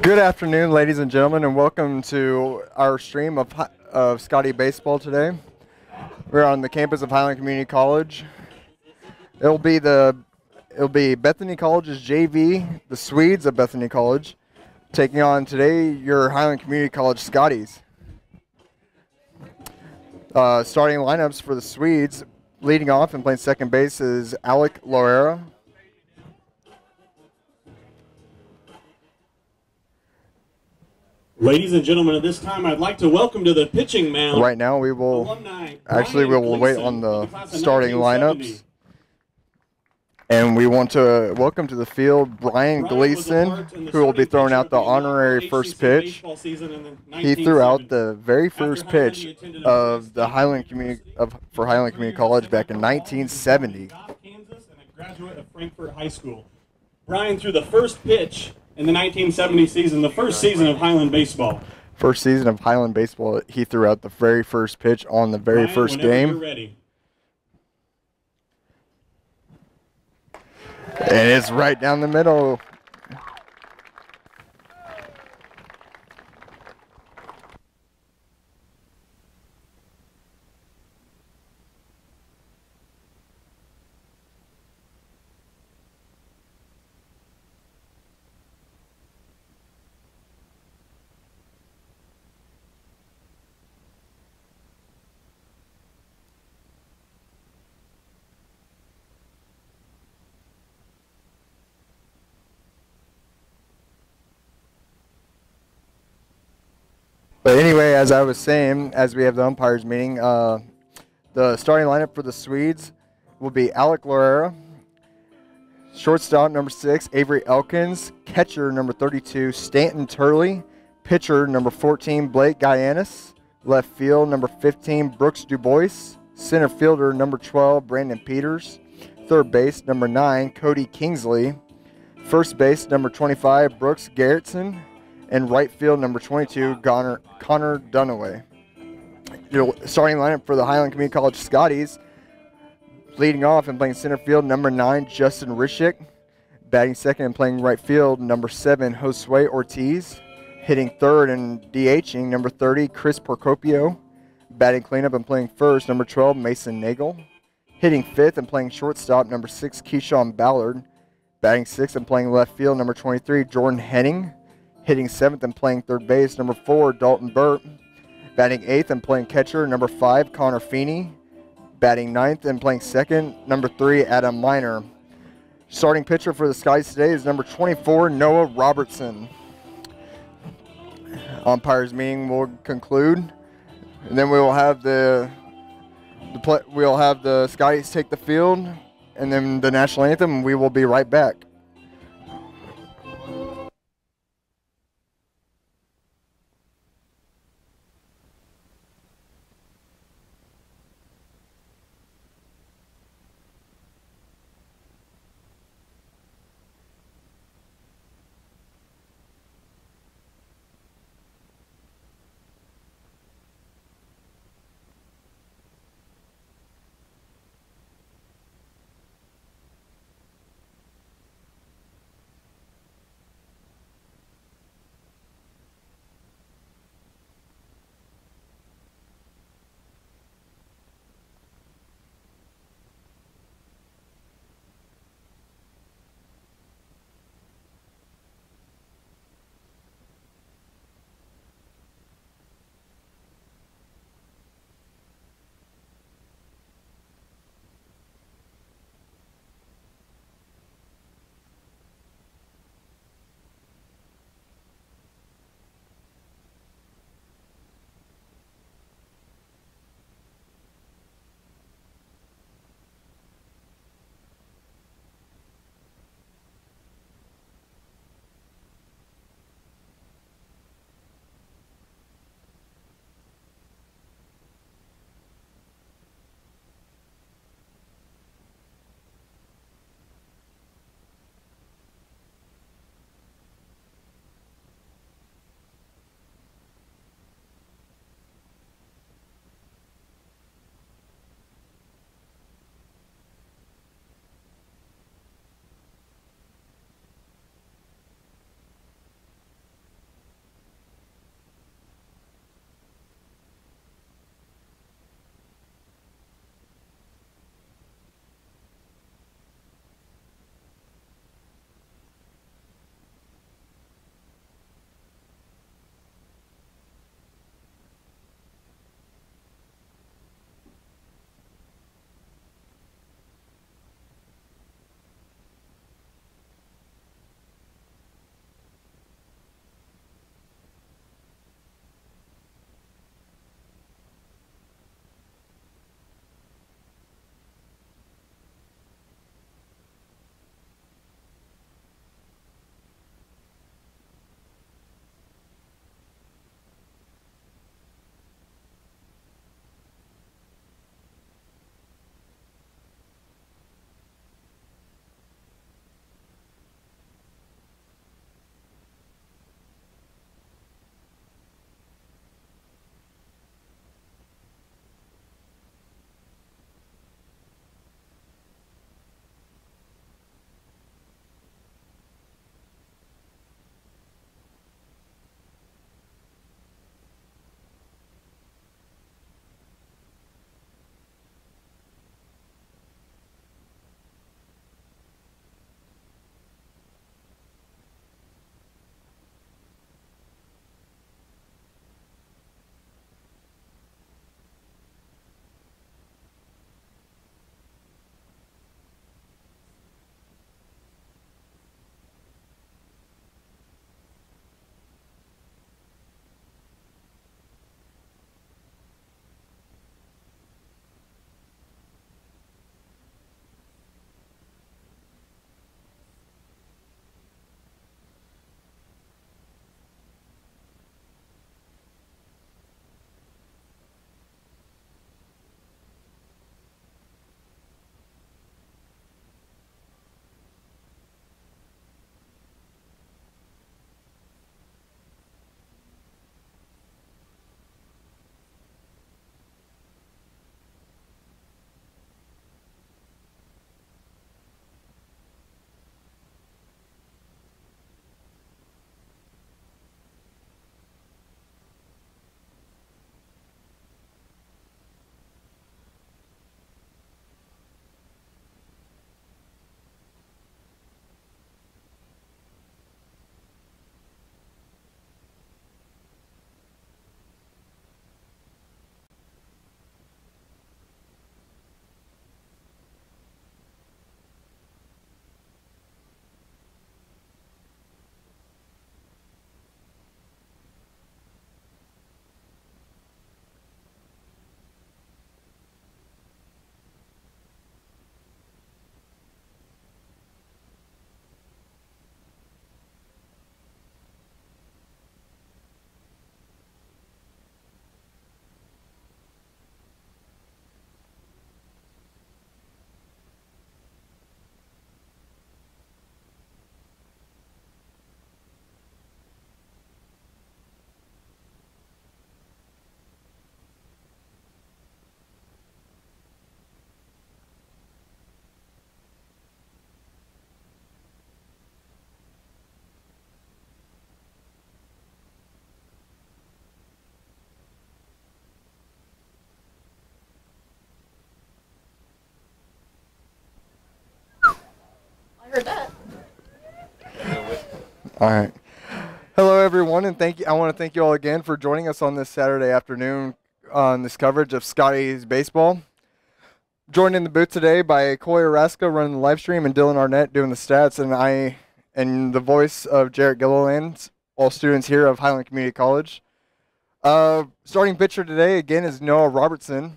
Good afternoon, ladies and gentlemen, and welcome to our stream of Scotty Baseball today. We're on the campus of Highland Community College. It'll be Bethany College's JV, the Swedes of Bethany College, taking on today your Highland Community College Scotties. Starting lineups for the Swedes, leading off and playing second base is Alec Loera. Ladies and gentlemen, at this time, I'd like to welcome to the pitching mound. Right now, we will wait on the starting lineups. And we want to welcome to the field Brian Gleason, who will be throwing out the honorary first pitch. He threw out the very first pitch of the Highland Community for Highland Community College back in 1970. Kansas and a graduate of Frankfort High School. Brian threw the first pitch in the 1970 season, the first season of Highland Baseball. First season of Highland Baseball, he threw out the very first pitch on the very first game. You're ready. And it's right down the middle. But anyway, as I was saying, as we have the umpires meeting, the starting lineup for the Swedes will be Alec Loera, shortstop number 6, Avery Elkins, catcher number 32, Stanton Turley, pitcher number 14, Blake Guyanis, left field number 15, Brooks Dubois, center fielder number 12, Brandon Peters, third base number 9, Cody Kingsley, first base number 25, Brooks Garrettson, and right field number 22, Connor Dunaway. Your starting lineup for the Highland Community College Scotties, leading off and playing center field, number 9, Justin Rischick. Batting second and playing right field, number 7, Josue Ortiz. Hitting third and DHing, number 30, Chris Procopio. Batting cleanup and playing first, number 12, Mason Nagel. Hitting fifth and playing shortstop, number 6, Keyshawn Ballard. Batting sixth and playing left field, number 23, Jordan Henning. Hitting seventh and playing third base, number 4, Dalton Burt. Batting eighth and playing catcher, number 5, Connor Feeney. Batting ninth and playing second, number 3, Adam Miner. Starting pitcher for the Skies today is number 24, Noah Robertson. Umpires meeting will conclude, and then we will have the Skies take the field, and then the national anthem. And we will be right back. I heard that. All right. Hello, everyone, and I want to thank you all again for joining us on this Saturday afternoon on this coverage of Scotty's baseball. Joined in the booth today by Coy Araska running the live stream and Dylan Arnett doing the stats, and the voice of Jarrett Gilliland, all students here of Highland Community College. Starting pitcher today again is Noah Robertson.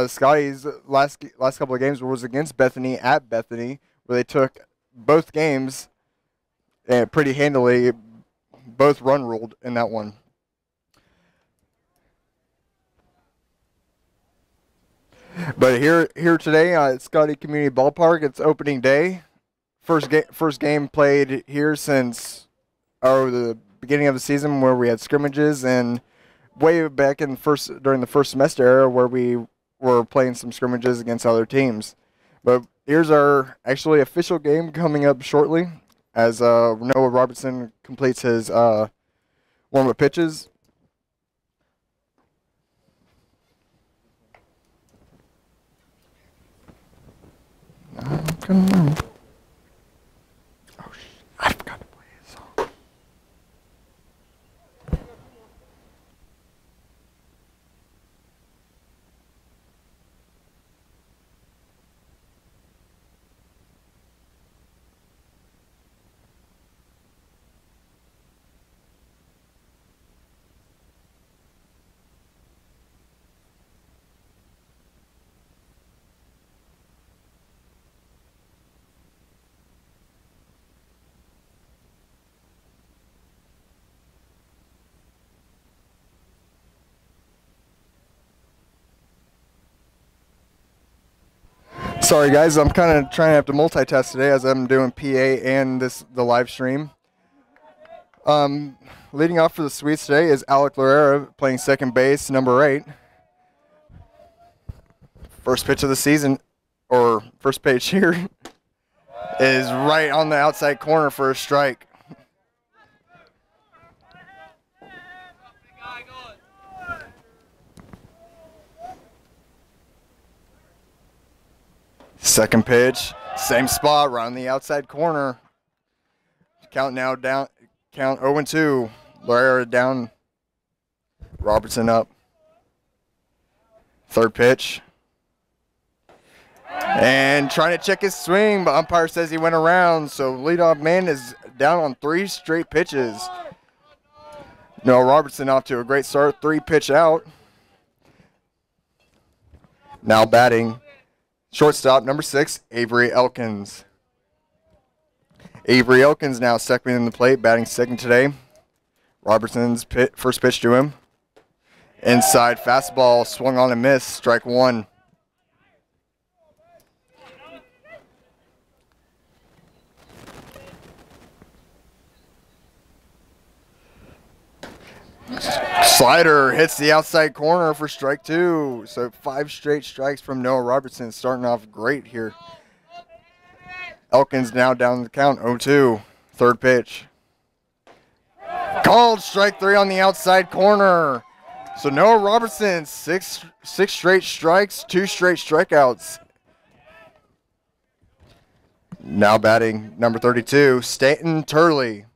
Scotty's last couple of games was against Bethany at Bethany, where they took both games and pretty handily, both run ruled in that one. But here today at Scotty Community Ball Park, it's opening day. First game played here since the beginning of the season, where we had scrimmages, and way back in during the first semester era, where we were playing some scrimmages against other teams. But here's our actually official game coming up shortly, as Noah Robertson completes his warm-up pitches. Come on. Oh, I forgot to play his song. Sorry guys, I'm kind of trying to have to multitask today as I'm doing PA and the live stream. Leading off for the Swedes today is Alec Lorera playing second base, number 8. First pitch of the season, or first pitch here, is right on the outside corner for a strike. Second pitch, same spot, right on the outside corner. Count 0-2. Lorera down, Robertson up. Third pitch. And trying to check his swing, but umpire says he went around, so leadoff man is down on 3 straight pitches. Noah Robertson off to a great start, 3-pitch out. Now batting, shortstop, number 6, Avery Elkins. Avery Elkins now second in the plate, batting second today. Robertson's first pitch to him. Inside fastball, swung on and missed, strike 1. Slider hits the outside corner for strike 2. So 5 straight strikes from Noah Robertson, starting off great here. Elkins now down the count, 0-2. Third pitch. Called strike 3 on the outside corner. So Noah Robertson, six straight strikes, 2 straight strikeouts. Now batting, number 32, Stanton Turley.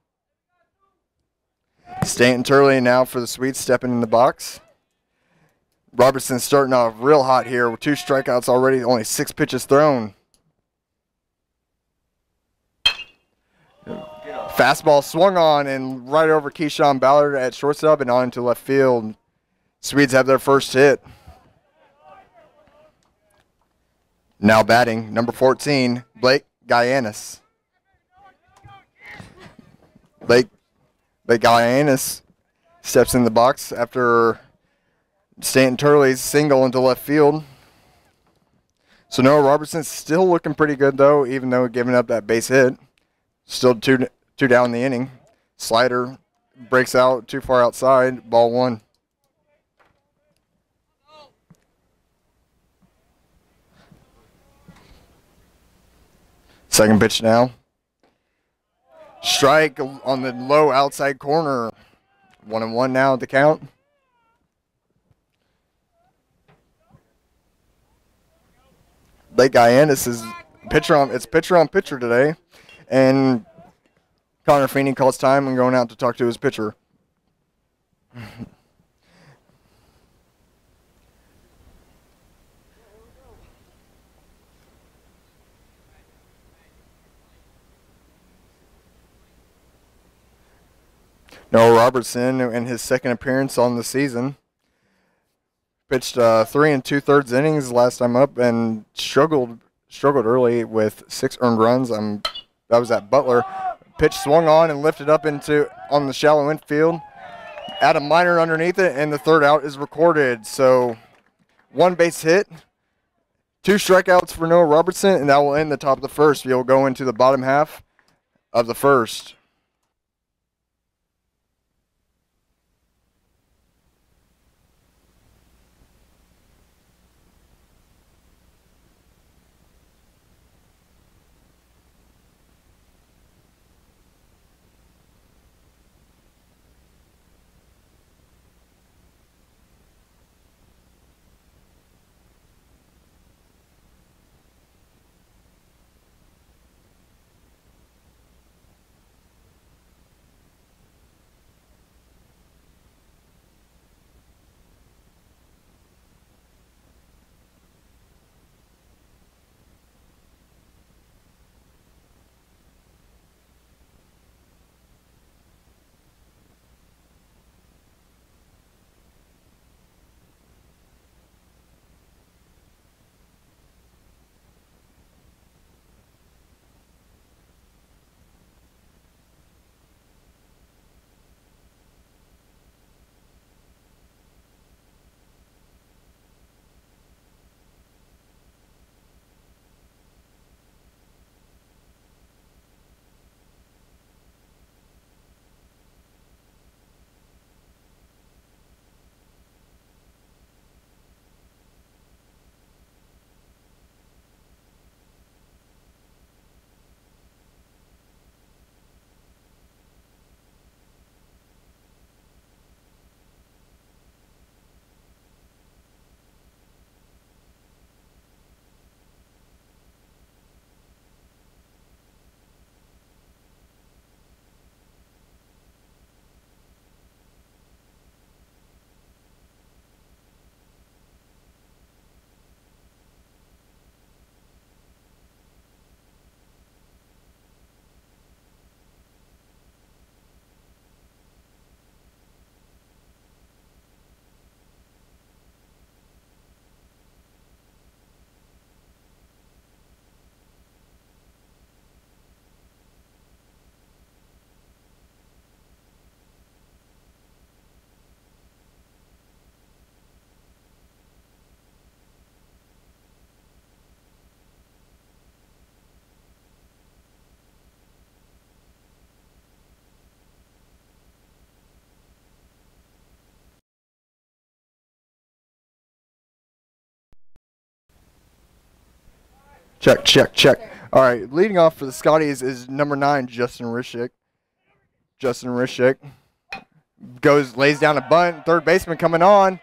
Stanton Turley now for the Swedes stepping in the box. Robertson starting off real hot here with 2 strikeouts already, only 6 pitches thrown. Fastball swung on and right over Keyshawn Ballard at shortstop and on into left field. Swedes have their first hit. Now batting, number 14, Blake Guyanis. Blake Guyanis steps in the box after Stanton Turley's single into left field. So Noah Robertson's still looking pretty good, though, even though giving up that base hit. Still two down in the inning. Slider breaks out too far outside, ball 1. Second pitch now. Strike on the low outside corner. 1-1 now at the count. Blake Guyanis is It's pitcher on pitcher today, and Connor Feeney calls time and going out to talk to his pitcher. Noah Robertson, in his second appearance on the season, pitched 3 2/3 innings last time up and struggled early with 6 earned runs. That was at Butler. Pitch swung on and lifted up on the shallow infield. Adam Miner underneath it, and the third out is recorded. So 1 base hit, 2 strikeouts for Noah Robertson, and that will end the top of the first. We'll go into the bottom half of the first. Check, check, check. All right, leading off for the Scotties is number 9, Justin Rischick. Justin Rischick lays down a bunt. Third baseman coming on,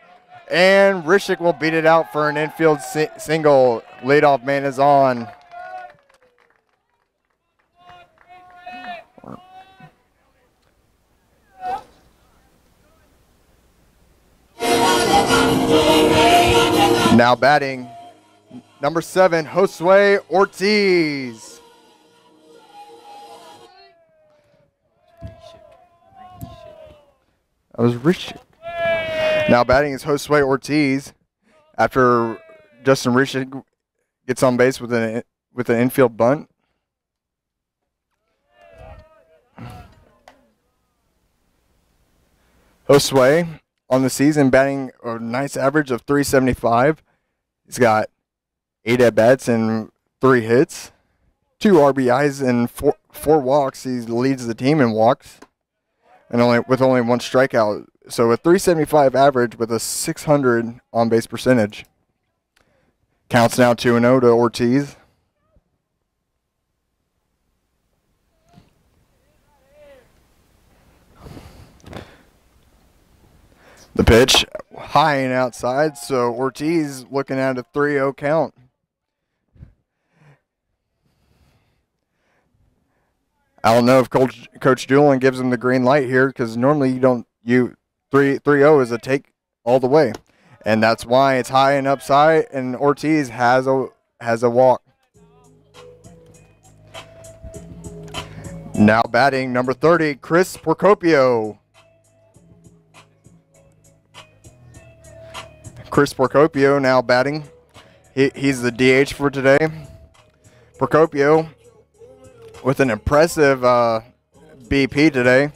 and Rischick will beat it out for an infield single. Leadoff man is on. Now batting, number 7, Josue Ortiz. That was Rischick. Now batting is Josue Ortiz after Justin Rischick gets on base with an infield bunt. Josue on the season batting a nice average of .375. He's got 8 at-bats and 3 hits, 2 RBIs and 4 walks. He leads the team in walks, and with only 1 strikeout. So a .375 average with a .600 on-base percentage. Counts now 2-0 to Ortiz. The pitch high and outside, so Ortiz looking at a 3-0 count. I don't know if Coach Doolin gives him the green light here, because normally you don't. 3-0 is a take all the way, and that's why it's high and upside. And Ortiz has a walk. Now batting number 30, Chris Procopio. Chris Procopio now batting. He's the DH for today. Procopio with an impressive BP today.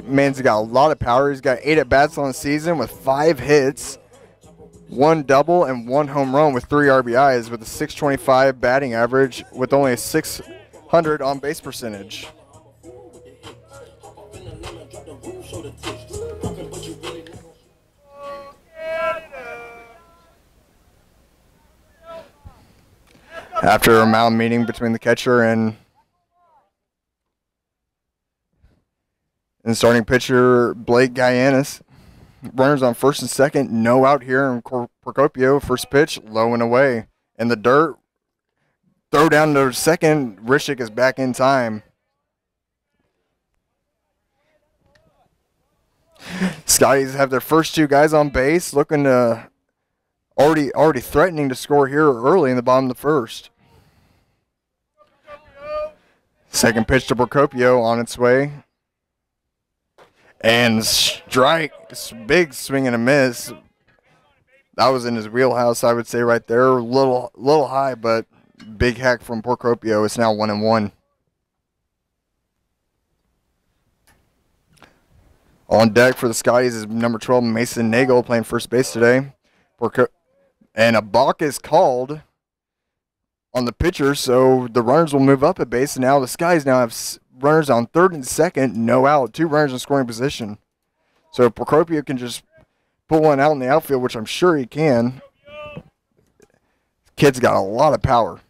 Man's got a lot of power. He's got 8 at-bats on the season with 5 hits, 1 double, and 1 home run with 3 RBIs with a .625 batting average with only a .600 on-base percentage. After a mound meeting between the catcher and starting pitcher Blake Guyanis. Runners on first and second, no out here, and Procopio, first pitch, low and away. In the dirt, throw down to second, Rishik is back in time. Scotties have their first 2 guys on base, looking to already threatening to score here early in the bottom of the first. Second pitch to Procopio on its way. And strike, big swing and a miss. That was in his wheelhouse, I would say, right there. Little high, but big hack from Procopio. It's now 1-1. On deck for the Scotties is number 12, Mason Nagel, playing first base today. And a balk is called on the pitcher, so the runners will move up at base. And now the Scotties now have runners on third and second, no out, 2 runners in scoring position. So Procopio can just pull one out in the outfield, which I'm sure he can. Kid's got a lot of power.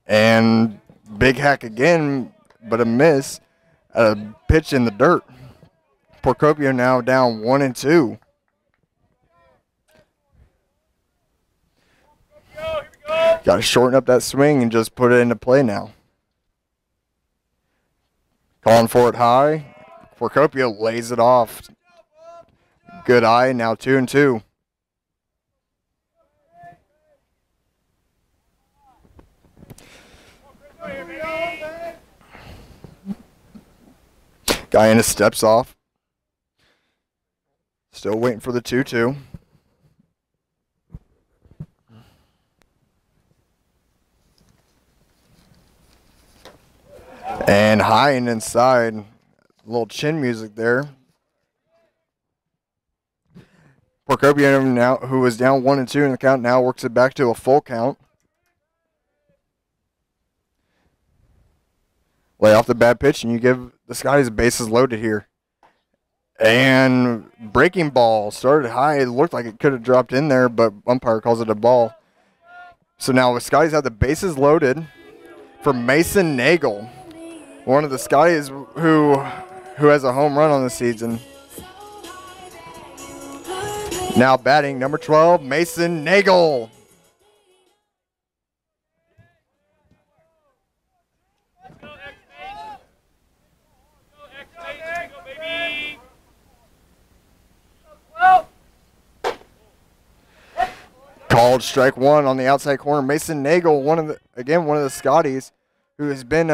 And big hack again, but a miss. A pitch in the dirt. Procopio now down 1-2. Got to shorten up that swing and just put it into play now. Calling for it high. Procopio lays it off. Good eye, now 2-2. Guyana steps off. Still waiting for the 2-2. And high and inside. A little chin music there. Procopio, now, who was down 1-2 in the count, now works it back to a full count. Lay off the bad pitch, and you give the Scotties bases loaded here. And breaking ball started high. It looked like it could have dropped in there, but umpire calls it a ball. So now the Scotties have the bases loaded for Mason Nagel, one of the Scotties who has a home run on the season. Now batting number 12, Mason Nagel. Called strike one on the outside corner. Mason Nagel, one of the Scotties, who has been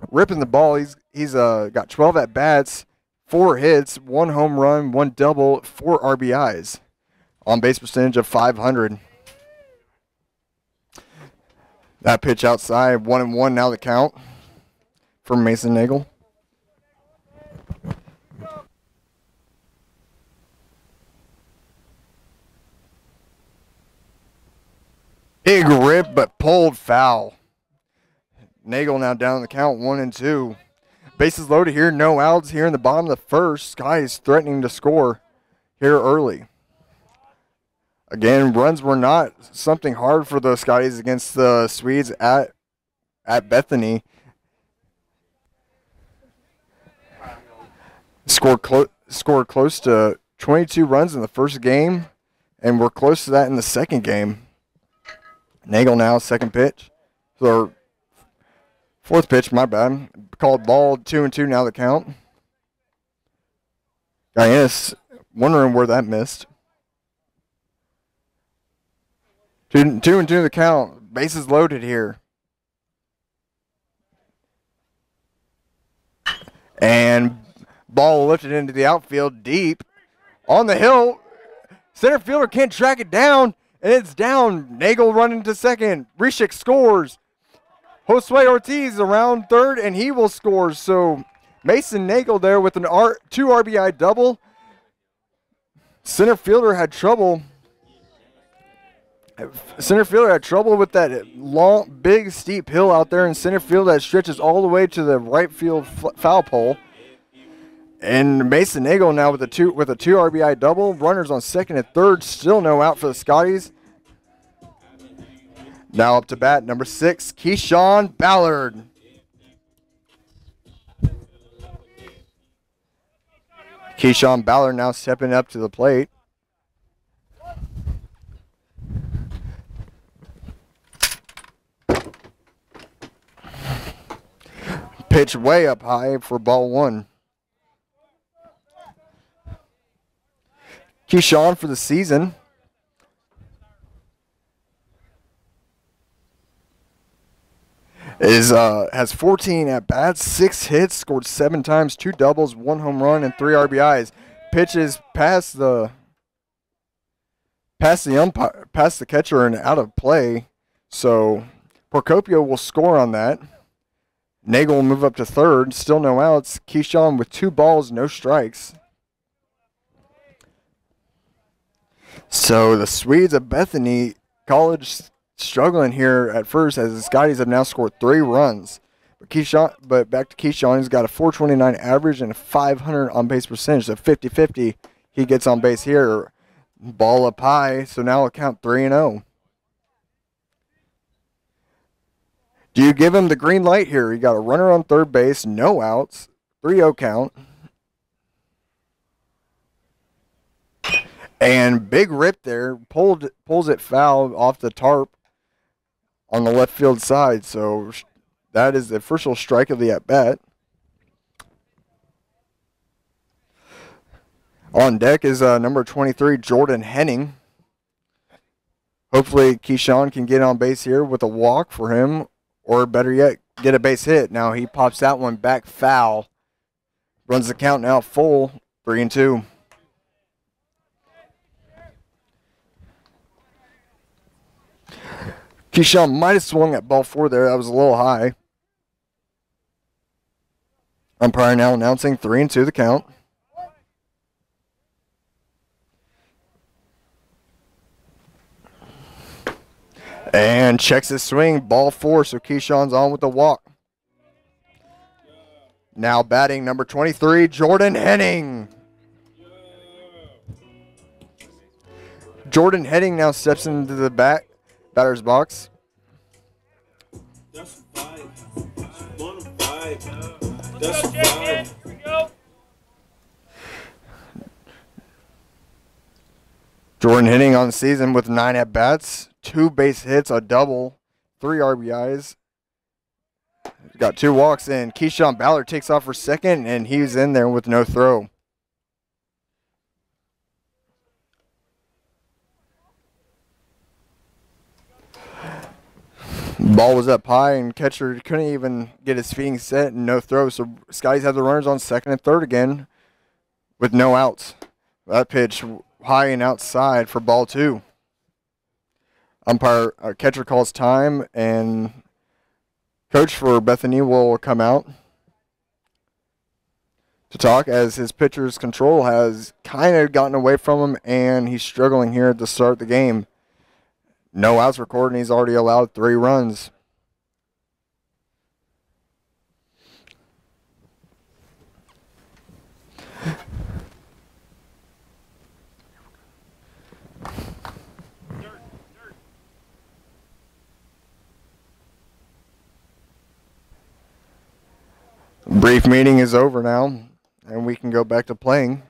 ripping the ball. He's got 12 at bats, 4 hits, 1 home run, 1 double, 4 RBIs, on base percentage of .500. That pitch outside, 1-1 now the count for Mason Nagel. Big rip, but pulled foul. Nagel now down the count, 1-2. Bases loaded here, no outs here in the bottom of the first. Sky is threatening to score here early. Again, runs were not something hard for the Scotties against the Swedes at Bethany. Scored close to 22 runs in the first game, and we're close to that in the second game. Nagel now, second pitch. For Fourth pitch, my bad. Called ball, 2-2 now the count. Guyannis wondering where that missed. 2-2 the count. Bases loaded here. And ball lifted into the outfield deep. On the hill. Center fielder can't track it down. And it's down. Nagel running to second. Rishik scores. Josue Ortiz around third, and he will score. So Mason Nagel there with an 2 RBI double. Center fielder had trouble. Center fielder had trouble with that long, big, steep hill out there in center field that stretches all the way to the right field foul pole. And Mason Nagel now with a 2 RBI double. Runners on second and third. Still no out for the Scotties. Now up to bat, number 6, Keyshawn Ballard. Keyshawn Ballard now stepping up to the plate. Pitch way up high for ball 1. Keyshawn for the season has 14 at-bats, 6 hits, scored 7 times, 2 doubles, 1 home run, and 3 RBIs. Pitches past the umpire, past the catcher and out of play. So Procopio will score on that. Nagel will move up to third. Still no outs. Keyshawn with 2 balls, no strikes. So the Swedes of Bethany College struggling here at first as the Scotties have now scored 3 runs. But back to Keyshawn, he's got a 429 average and a 500 on base percentage. So 50-50 he gets on base here. Ball up high, so now it'll count 3-0. Do you give him the green light here? You got a runner on third base, no outs, 3-0 count. And big rip there, pulls it foul off the tarp on the left field side. So that is the official strike of the at-bat. On deck is number 23, Jordan Henning. Hopefully Keyshawn can get on base here with a walk for him, or better yet, get a base hit. Now he pops that one back foul. Runs the count now full, 3-2. Keyshawn might have swung at ball 4 there. That was a little high. Umpire now announcing 3-2 the count. And checks his swing, ball 4, so Keyshawn's on with the walk. Now batting number 23, Jordan Henning. Jordan Henning now steps into the batter's box. That's 5. That's 1-5. That's 5. Here we go. Jordan Henning on the season with 9 at-bats, 2 base hits, a double, 3 RBIs. Got 2 walks in. Keyshawn Ballard takes off for second, and he's in there with no throw. Ball was up high, and catcher couldn't even get his feet set and no throw. So Scotties have the runners on second and third again with no outs. That pitch high and outside for ball 2. Catcher calls time, and coach for Bethany will come out to talk as his pitcher's control has kind of gotten away from him, and he's struggling here to start the game. No outs recorded, and he's already allowed 3 runs. Brief meeting is over now, and we can go back to playing.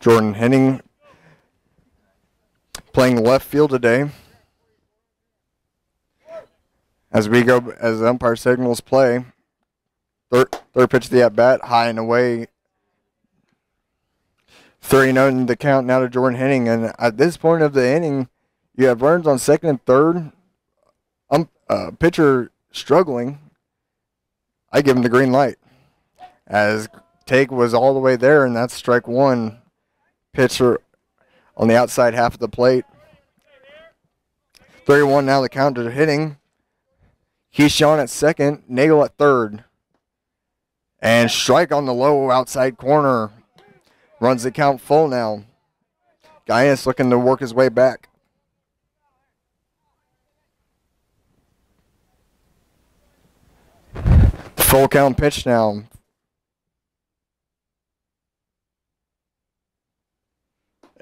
Jordan Henning playing left field today. As the umpire signals play, third pitch of the at bat, high and away. 3-0 in the count now to Jordan Henning, and at this point of the inning, you have runners on second and third. Pitcher struggling. I give him the green light, as take was all the way there, and that's strike one. Pitcher on the outside half of the plate. 3-1 now the count to hitting. Keyshawn at second, Nagel at third. And strike on the low outside corner. Runs the count full now. Guyanis looking to work his way back. Full count pitch now.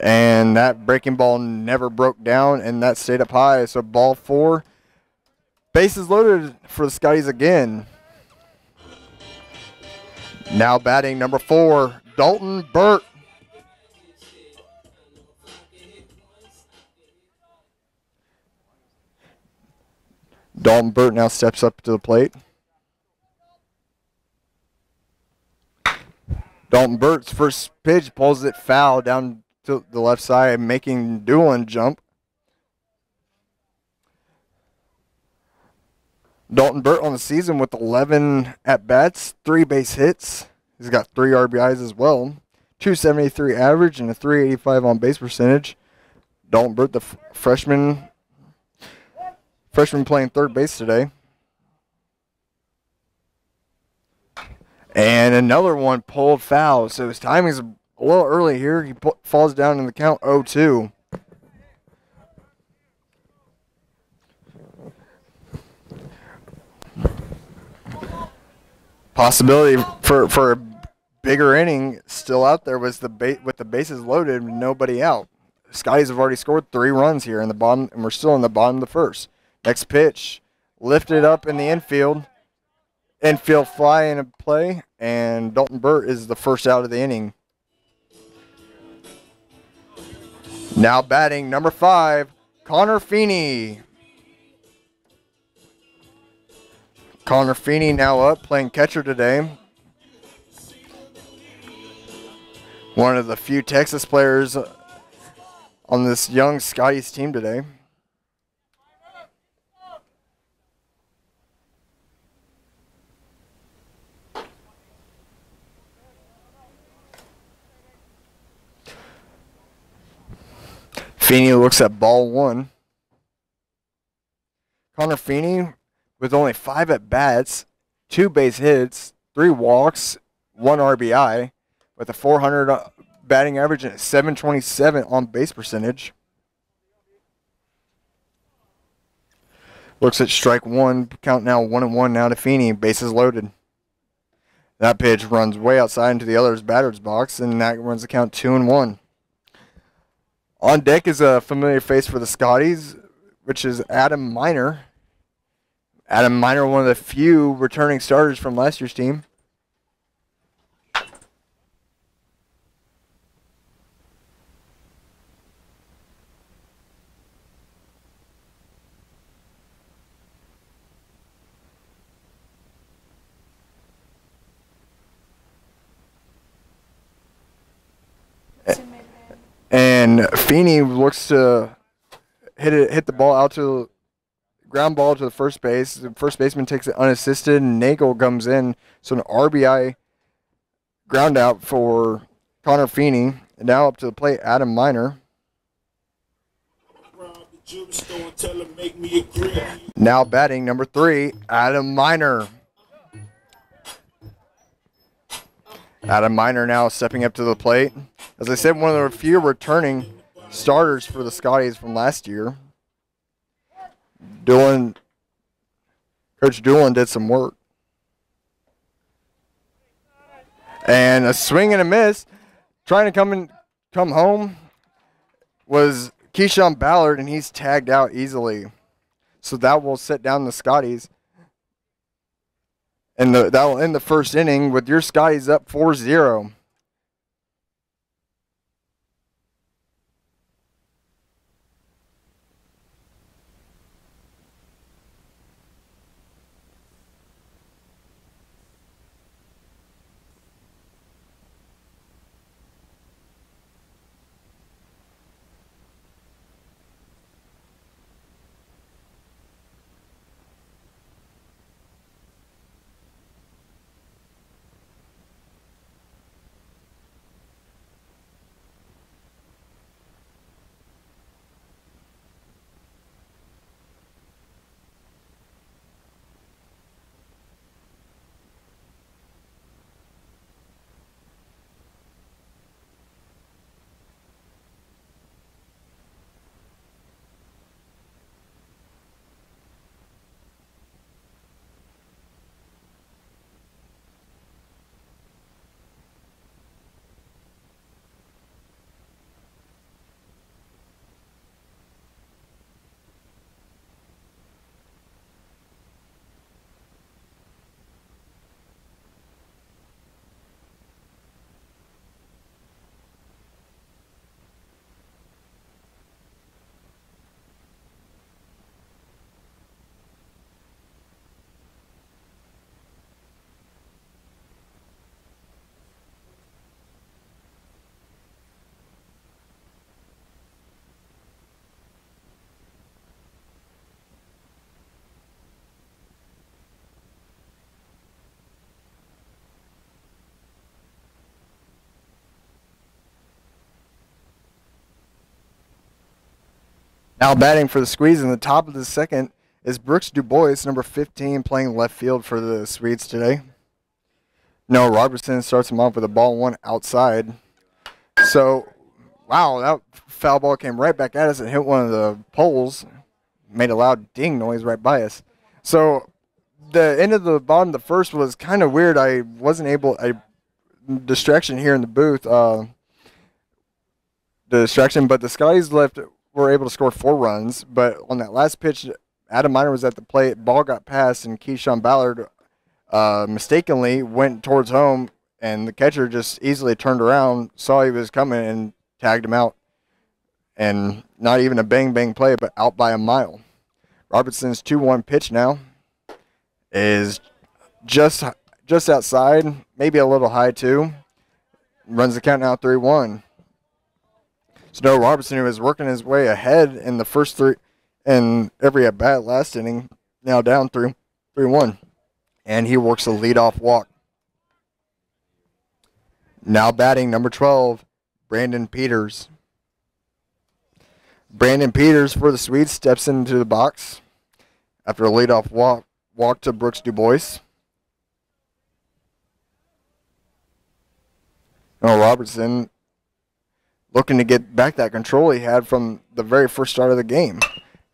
And that breaking ball never broke down, and that stayed up high. So ball 4. Bases loaded for the Scotties again. Now batting number 4, Dalton Burt. Dalton Burt now steps up to the plate. Dalton Burt's first pitch pulls it foul down to the left side, making Doolin jump. Dalton Burt on the season with 11 at-bats, 3 base hits. He's got 3 RBIs as well. 273 average and a 385 on base percentage. Dalton Burt, the freshman playing third base today. And another one pulled foul. So his timing's a little early here. He falls down in the count 0-2. Possibility for a bigger inning still out there was with the bases loaded and nobody out. Scotties have already scored 3 runs here in the bottom, and we're still in the bottom of the first. Next pitch, lifted up in the infield. Infield fly in a play, and Dalton Burt is the first out of the inning. Now batting number 5, Connor Feeney. Connor Feeney now up, playing catcher today. One of the few Texas players on this young Scotties team today. Feeney looks at ball 1. Connor Feeney with only 5 at-bats, 2 base hits, 3 walks, 1 RBI, with a 400 batting average and a 727 on base percentage. Looks at strike 1, count now 1-1 now to Feeney, bases loaded. That pitch runs way outside into the other's batter's box, and that runs the count 2-1. On deck is a familiar face for the Scotties, which is Adam Miner. Adam Miner, one of the few returning starters from last year's team. And Feeney looks to hit the ball out to ground ball to the first base. The first baseman takes it unassisted, and Nagel comes in. So an RBI ground out for Connor Feeney. And now up to the plate, Adam Miner. Now batting number 3, Adam Miner. Adam Miner now stepping up to the plate. As I said, one of the few returning starters for the Scotties from last year. Coach Doolin did some work. And a swing and a miss. Trying to come home was Keyshawn Ballard, and he's tagged out easily. So that will sit down the Scotties. And that will end the first inning with your Scotties up 4-0. Now batting for the Swedes in the top of the second is Brooks Dubois, number 15, playing left field for the Swedes today. Noah Robertson starts him off with a ball one outside. So, wow, that foul ball came right back at us and hit one of the poles. Made a loud ding noise right by us. So, the end of the bottom of the first was kind of weird. I wasn't able, distraction here in the booth, the distraction, but the Scotties were able to score 4 runs. But on that last pitch, Adam Miner was at the plate, ball got passed, and Keyshawn Ballard mistakenly went towards home, and the catcher just easily turned around, saw he was coming, and tagged him out. And not even a bang-bang play, but out by a mile. Robertson's 2-1 pitch now is just outside, maybe a little high too. Runs the count now 3-1. So Noah Robertson, who was working his way ahead in the first 3 and every at bat last inning, now down 3-1. And he works a leadoff walk. Now batting number 12, Brandon Peters. Brandon Peters for the Swedes steps into the box after a leadoff walk to Brooks Dubois. Noah Robertson looking to get back that control he had from the very first start of the game.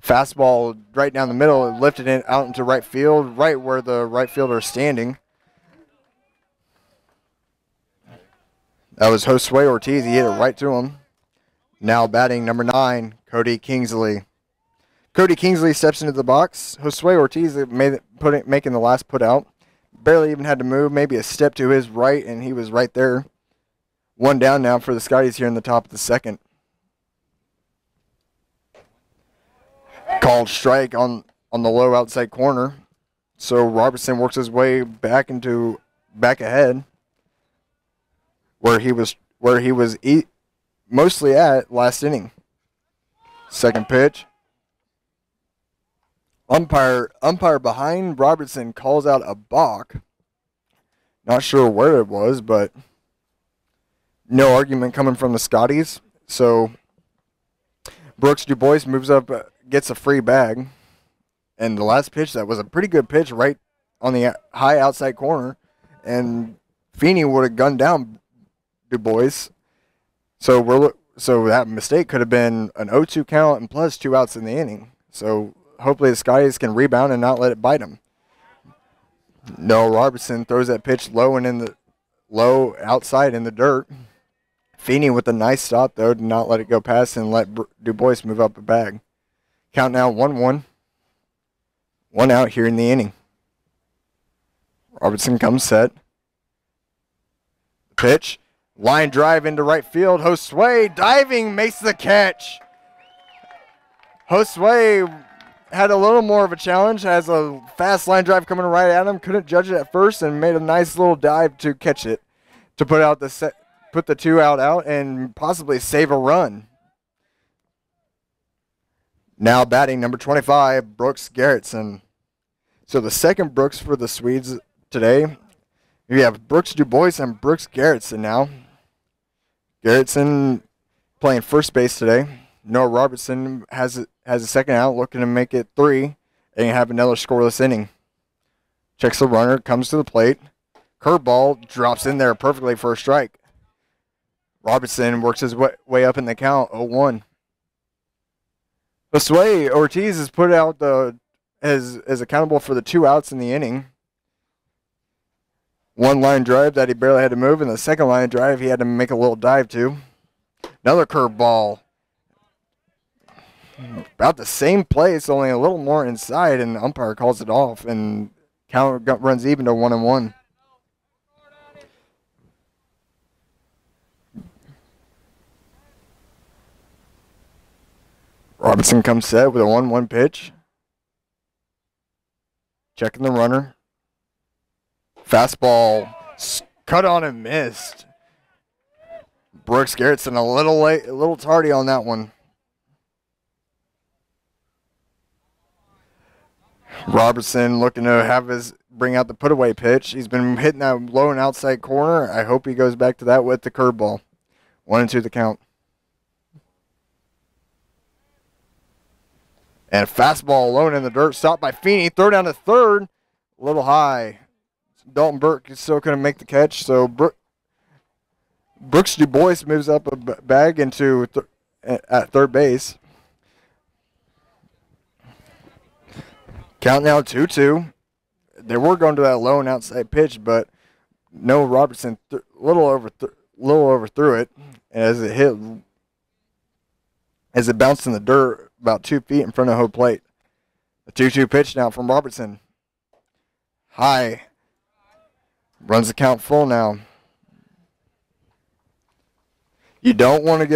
Fastball right down the middle, lifted it out into right field, right where the right fielder is standing. That was Josue Ortiz. He hit it right to him. Now batting number 9, Cody Kingsley. Cody Kingsley steps into the box. Josue Ortiz making the last put out. Barely even had to move, maybe a step to his right, and he was right there. 1 down now for the Scotties here in the top of the second. Called strike on the low outside corner. So Robertson works his way back ahead where he was mostly at last inning. Second pitch. Umpire behind Robertson calls out a balk. Not sure where it was, but no argument coming from the Scotties. So Brooks Dubois moves up, gets a free bag. And the last pitch, that was a pretty good pitch right on the high outside corner. And Feeney would have gunned down Dubois. So that mistake could have been an 0-2 count and plus 2 outs in the inning. So hopefully the Scotties can rebound and not let it bite them. Noah Robertson throws that pitch low outside in the dirt. Feeney with a nice stop, though, to not let it go past and let Dubois move up a bag. Count now 1-1. 1 out here in the inning. Robertson comes set. Pitch. Line drive into right field. Josue diving, makes the catch. Josue had a little more of a challenge, has a fast line drive coming right at him. Couldn't judge it at first and made a nice little dive to catch it, to put the 2 out and possibly save a run. Now batting number 25, Brooks Gerritsen. So the second Brooks for the Swedes today. We have Brooks Dubois and Brooks Gerritsen now. Gerritsen playing first base today. Noah Robertson has a second out, looking to make it 3 and have another scoreless inning. Checks the runner, comes to the plate. Curveball drops in there perfectly for a strike. Robertson works his way up in the count, 0-1. Josue Ortiz is put out as accountable for the 2 outs in the inning. 1 line drive that he barely had to move, and the second line drive he had to make a little dive to. Another curveball. About the same place, only a little more inside, and the umpire calls it off, and count runs even to 1-1. Robertson comes set with a 1-1 pitch. Checking the runner. Fastball cut on and missed. Brooks Gerritsen a little late, a little tardy on that one. Robertson looking to bring out the put-away pitch. He's been hitting that low and outside corner. I hope he goes back to that with the curveball. 1-2 the count. And a fastball alone in the dirt, stopped by Feeney. Throw down to third, a little high. Dalton Burke still couldn't make the catch, so Brooks Du Bois moves up a bag into at third base. Count now 2-2. They were going to that low and outside pitch, but no, Robertson little overthrew it as it bounced in the dirt about 2 feet in front of home plate. A 2-2 pitch now from Robertson. High. Runs the count full now. You don't want to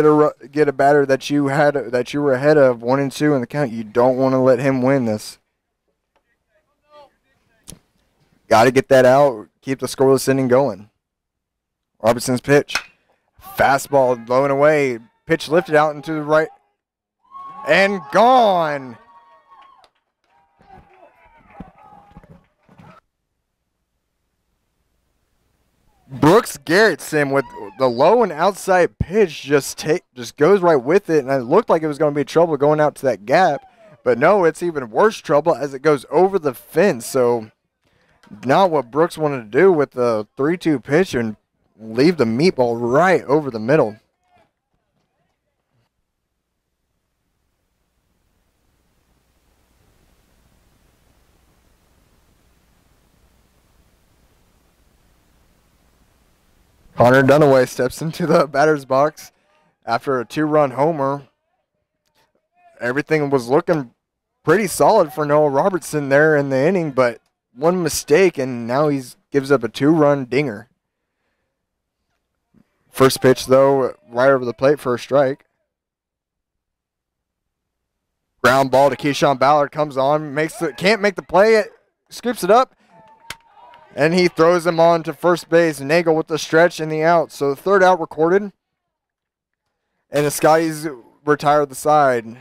get a batter that you were ahead of 1-2 in the count. You don't want to let him win this. Got to get that out. Keep the scoreless inning going. Robertson's pitch. Fastball low and away. Pitch lifted out into the right. And gone. Brooks Gerritsen with the low and outside pitch just goes right with it, and it looked like it was going to be trouble going out to that gap, but no, it's even worse trouble as it goes over the fence. So not what Brooks wanted to do with the 3-2 pitch and leave the meatball right over the middle. Connor Dunaway steps into the batter's box after a 2-run homer. Everything was looking pretty solid for Noah Robertson there in the inning, but one mistake, and now he gives up a 2-run dinger. First pitch, though, right over the plate for a strike. Ground ball to Keyshawn Ballard, comes on, can't make the play, scoops it up, and he throws him on to first base. Nagel with the stretch and the out. So the third out recorded. And the Scotties retire the side.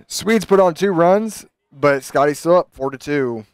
Swedes put on 2 runs, but Scotty's still up 4-2.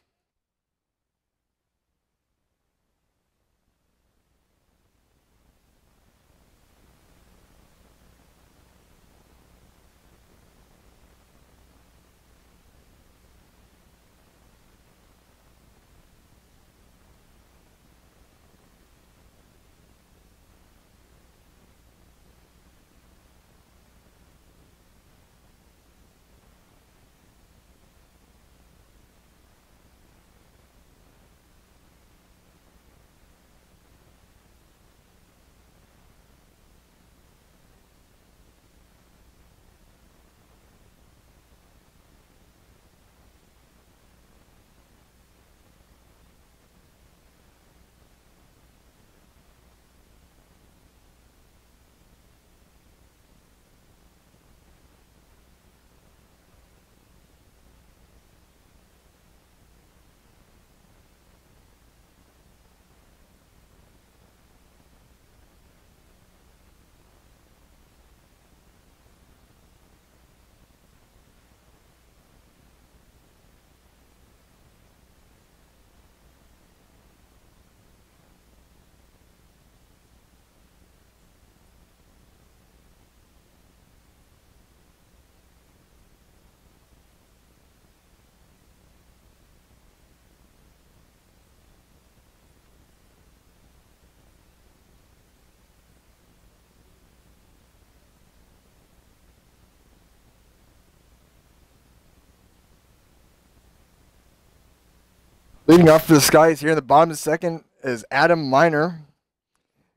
Leading off for the Skies here in the bottom of the second is Adam Miner.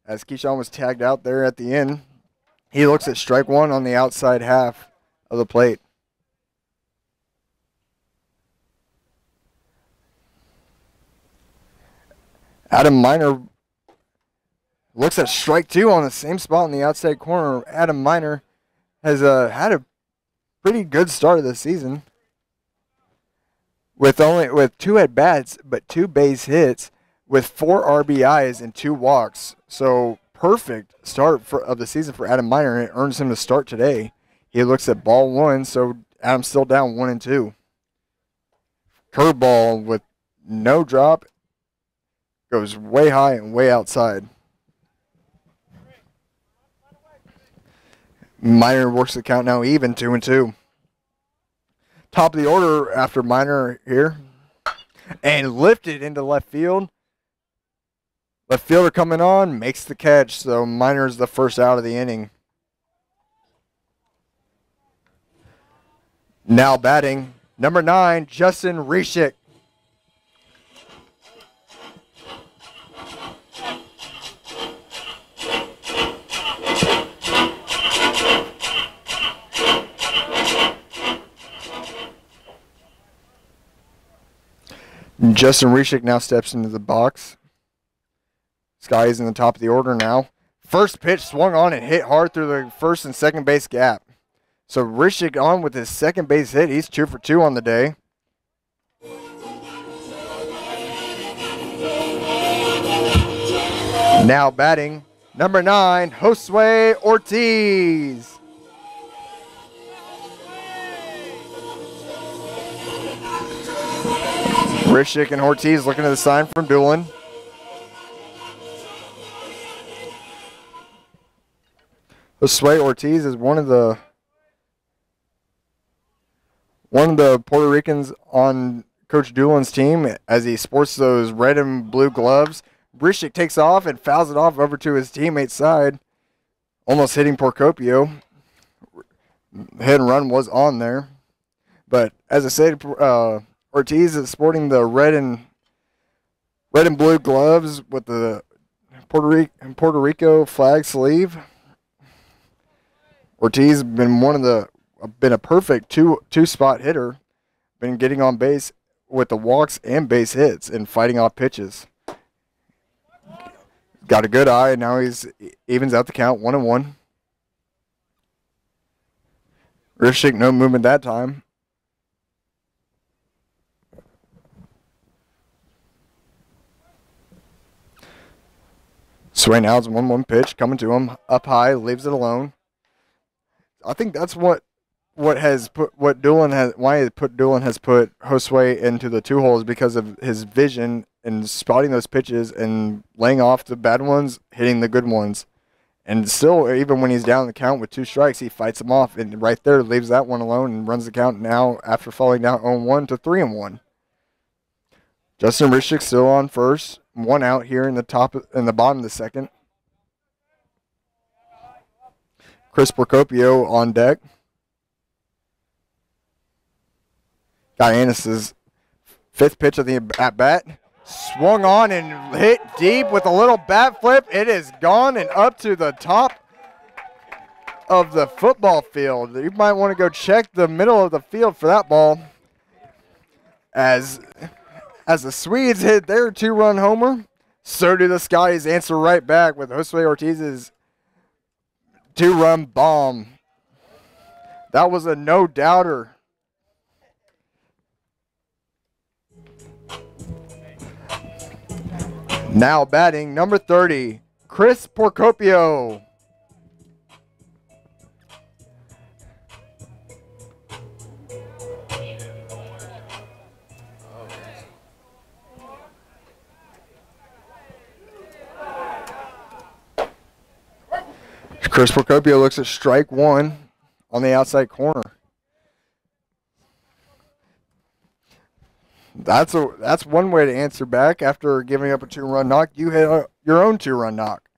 As Keyshawn was tagged out there at the end, he looks at strike one on the outside half of the plate. Adam Miner looks at strike two on the same spot in the outside corner. Adam Miner has had a pretty good start of the season. With 2 at-bats, but 2 base hits, with 4 RBIs and 2 walks. So perfect start of the season for Adam Miner, and it earns him to start today. He looks at ball 1, so Adam's still down 1-2. Curveball with no drop, goes way high and way outside. Miner works the count now even, 2-2. top of the order after Minor here. And lifted into left field. Left fielder coming on, makes the catch. So Minor's the first out of the inning. Now batting, number 9, Justin Reshik. Justin Reshik now steps into the box. Sky is in the top of the order now. First pitch swung on and hit hard through the first and second base gap. So Reshik on with his second base hit. He's 2 for 2 on the day. Now batting, number 9, Josue Ortiz. Reshik and Ortiz looking at the sign from Doolin. Josue Ortiz is one of the Puerto Ricans on Coach Doolin's team as he sports those red and blue gloves. Reshik takes off and fouls it off over to his teammate's side, almost hitting Procopio. Hit and run was on there. But as I said, Ortiz is sporting the red and blue gloves with the Puerto Rico flag sleeve. Ortiz has been a perfect two spot hitter, been getting on base with the walks and base hits and fighting off pitches. Got a good eye, and now he's evens out the count 1-1. Reshik no movement that time. Swain Al's 1-1 pitch coming to him up high, leaves it alone. I think that's why Doolin has put Josue into the 2 holes, because of his vision and spotting those pitches and laying off the bad ones, hitting the good ones. And still, even when he's down the count with 2 strikes, he fights them off, and right there leaves that one alone and runs the count now after falling down 0-1 to 3-1. Justin Reshik still on first, 1 out here in the bottom of the second. Chris Procopio on deck. Guyanis' 5th pitch of the at-bat. Swung on and hit deep with a little bat flip. It is gone and up to the top of the football field. You might want to go check the middle of the field for that ball. As the Swedes hit their 2-run homer, so do the Scotties answer right back with Josue Ortiz's 2-run bomb. That was a no-doubter. Now batting, number 30, Chris Procopio. Chris Procopio looks at strike 1 on the outside corner. That's one way to answer back after giving up a 2-run knock. You hit your own 2-run knock.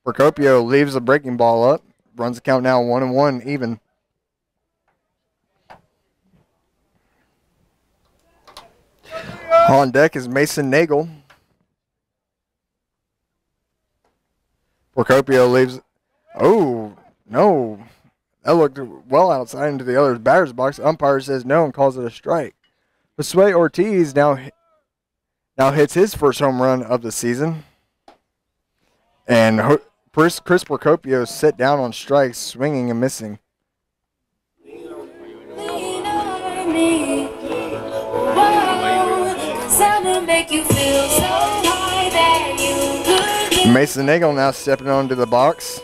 Procopio leaves the breaking ball up. Runs the count now 1-1 even. On deck is Mason Nagel. Procopio leaves. Oh, no. That looked well outside into the other batter's box. Umpire says no and calls it a strike. Josue Ortiz now hits his first home run of the season. And Chris Procopio sit down on strikes, swinging and missing. Mason Nagel now stepping onto the box.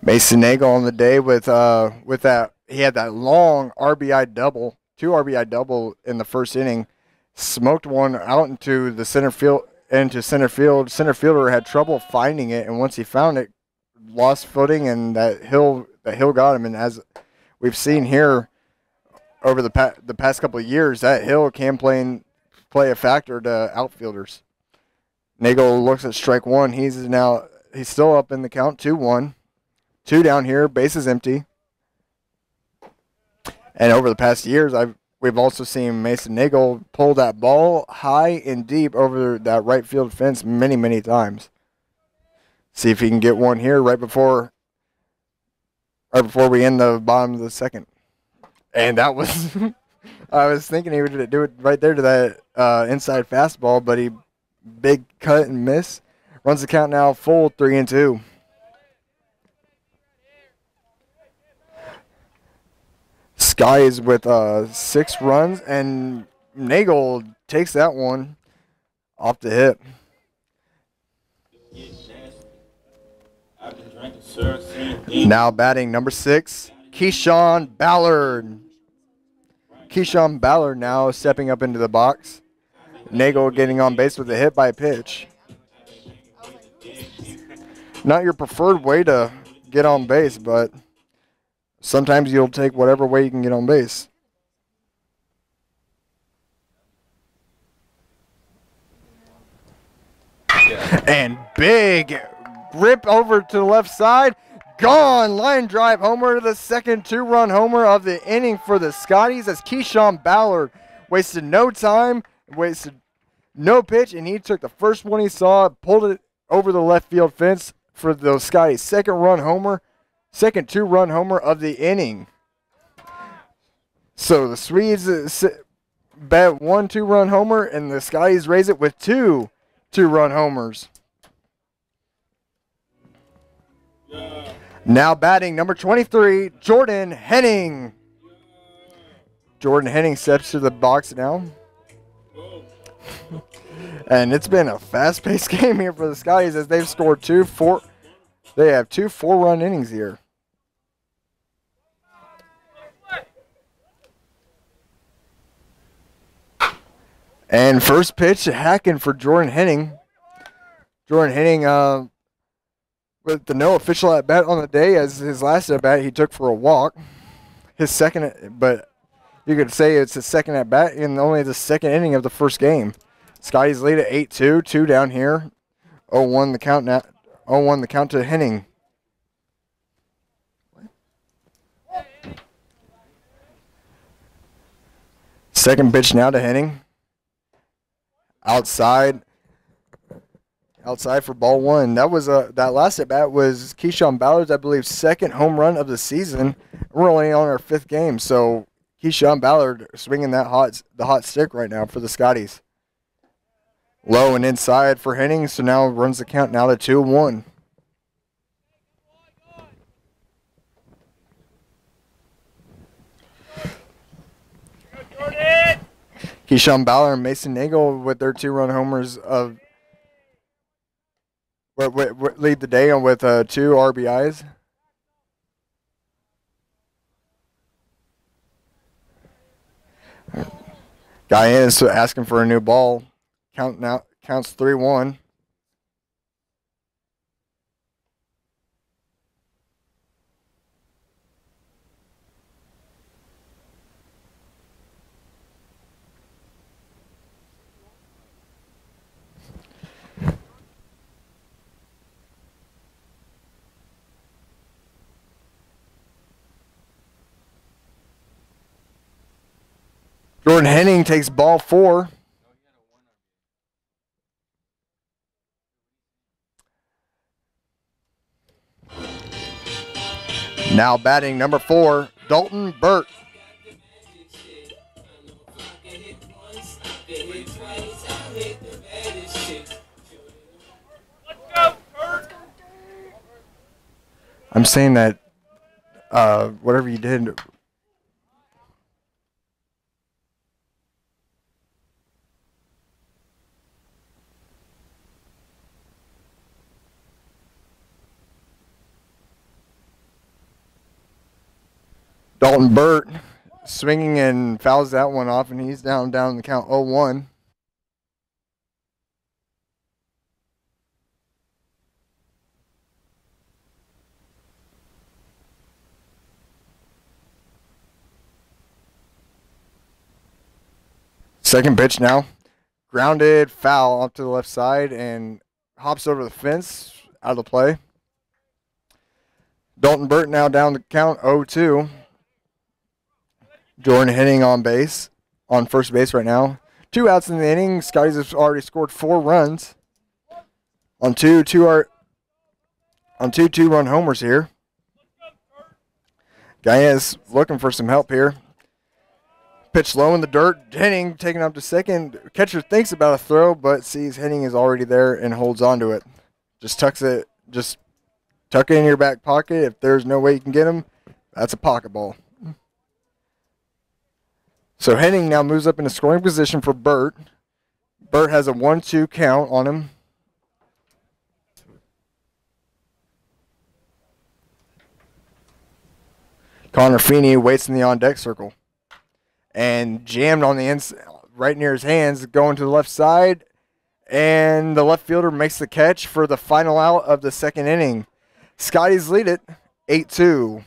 Mason Nagel on the day with that. He had that long RBI double, 2 RBI double in the first inning. Smoked one out into the center field. Center fielder had trouble finding it, and once he found it, lost footing, and that hill got him. And as we've seen here over the past couple of years, that hill can play a factor to outfielders. Nagel looks at strike one. He's still up in the count, 2-1. 2 down here, bases empty. And over the past years, we've also seen Mason Nagel pull that ball high and deep over that right field fence many, many times. See if he can get one here right before we end the bottom of the second. And that was, I was thinking he would do it right there to that inside fastball, but he big cut and miss. Runs the count now full 3-2. Skies with 6 runs, and Nagel takes that one off the hip. Now batting number 6, Keyshawn Ballard. Keyshawn Ballard now stepping up into the box. Nagel getting on base with a hit by pitch. Not your preferred way to get on base, but sometimes you'll take whatever way you can get on base. And big rip over to the left side. Gone. Line drive homer, the second 2-run homer of the inning for the Scotties, as Keyshawn Ballard wasted no time, wasted no pitch, and he took the first one he saw, pulled it over the left field fence for the Scotties' second 2-run homer of the inning. So the Swedes bet 1 2-run homer, and the Scotties raise it with 2 2-run homers. Now batting number 23, Jordan Henning. Jordan Henning steps to the box now. And it's been a fast-paced game here for the Scotties, as they've scored 2 4-run innings here. And first pitch, hacking for Jordan Henning. Jordan Henning with the no official at-bat on the day, as his last at-bat he took for a walk. His second, but you could say it's his second at-bat in only the second inning of the first game. Scotties lead at 8-2, 2 down here. 0-1 the count now. 0-1 the count to Henning. Second pitch now to Henning. Outside for ball 1. That was that last at bat was Keyshawn Ballard's, I believe, second home run of the season. We're only on our 5th game, so Keyshawn Ballard swinging the hot stick right now for the Scotties. Low and inside for Henning, so now runs the count now to 2-1. Keyshawn Ballard and Mason Nagel with their 2-run homers of lead the day on with 2 RBIs. Guy is asking for a new ball. Count now counts 3-1. Jordan Henning takes ball 4. Now batting number 4, Dalton Burt. I'm saying that whatever you did. Dalton Burt swinging and fouls that one off, and he's down the count 0-1. Second pitch now. Grounded foul off to the left side and hops over the fence, out of the play. Dalton Burt now down the count 0-2. Jordan Henning on first base right now. 2 outs in the inning. Scotties have already scored 4 runs on two 2-run homers here. Gaines looking for some help here. Pitch low in the dirt. Henning taking up to second. Catcher thinks about a throw, but sees Henning is already there and holds on to it. Just tuck it in your back pocket. If there's no way you can get him, that's a pocket ball. So Henning now moves up into scoring position for Burt. Burt has a 1-2 count on him. Connor Feeney waits in the on-deck circle. And jammed on the inside, right near his hands, going to the left side. And the left fielder makes the catch for the final out of the second inning. Scotties lead it 8-2.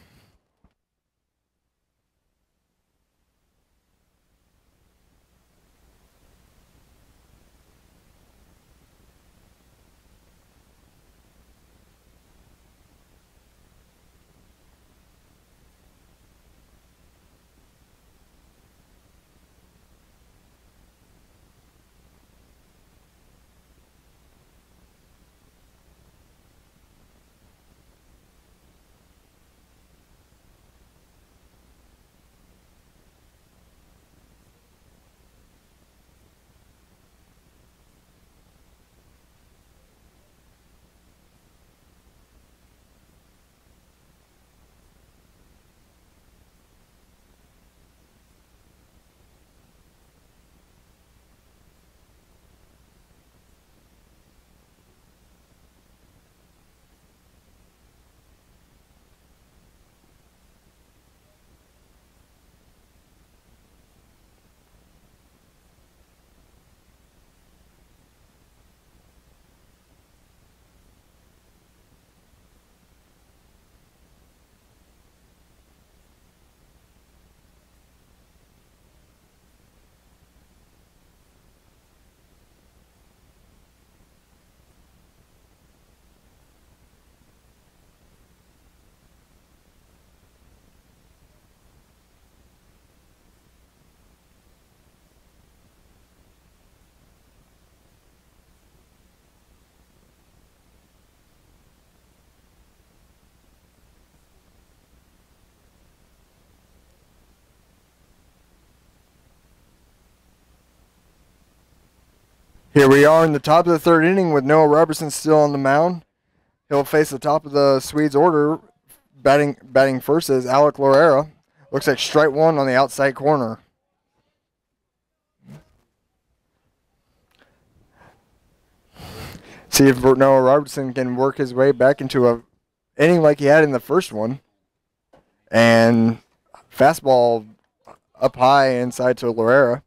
Here we are in the top of the third inning with Noah Robertson still on the mound. He'll face the top of the Swedes order. Batting first is Alec Lorera. Looks like strike one on the outside corner. See if Noah Robertson can work his way back into a inning like he had in the first one. And fastball up high inside to Lorera.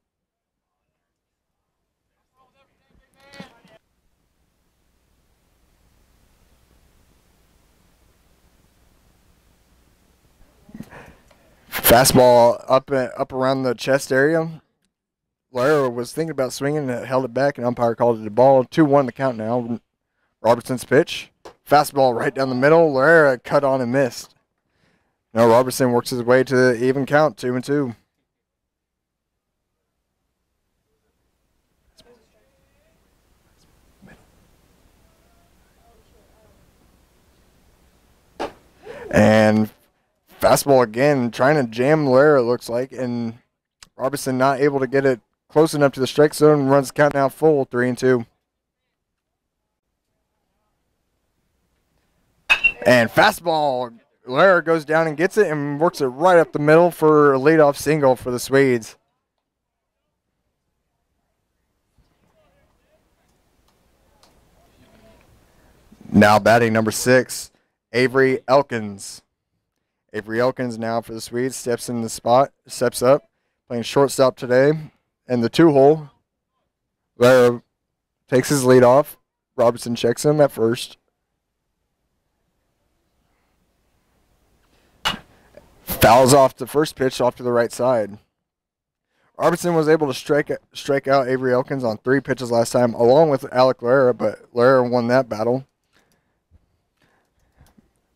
Fastball up around the chest area. Lara was thinking about swinging and held it back, and umpire called it a ball. 2-1 the count now. Robertson's pitch. Fastball right down the middle. Lara cut on and missed. Now Robertson works his way to the even count, 2-2. And fastball again, trying to jam Lara, it looks like, and Robertson not able to get it close enough to the strike zone. Runs the count now full, 3-2. And fastball, Lara goes down and gets it and works it right up the middle for a leadoff single for the Swedes. Now batting number 6, Avery Elkins. Avery Elkins now for the Swedes steps in the spot, steps up, playing shortstop today. And the 2-hole, Lara takes his lead off. Robertson checks him at first. Fouls off the first pitch off to the right side. Robertson was able to strike out Avery Elkins on 3 pitches last time, along with Alec Lara, but Lara won that battle.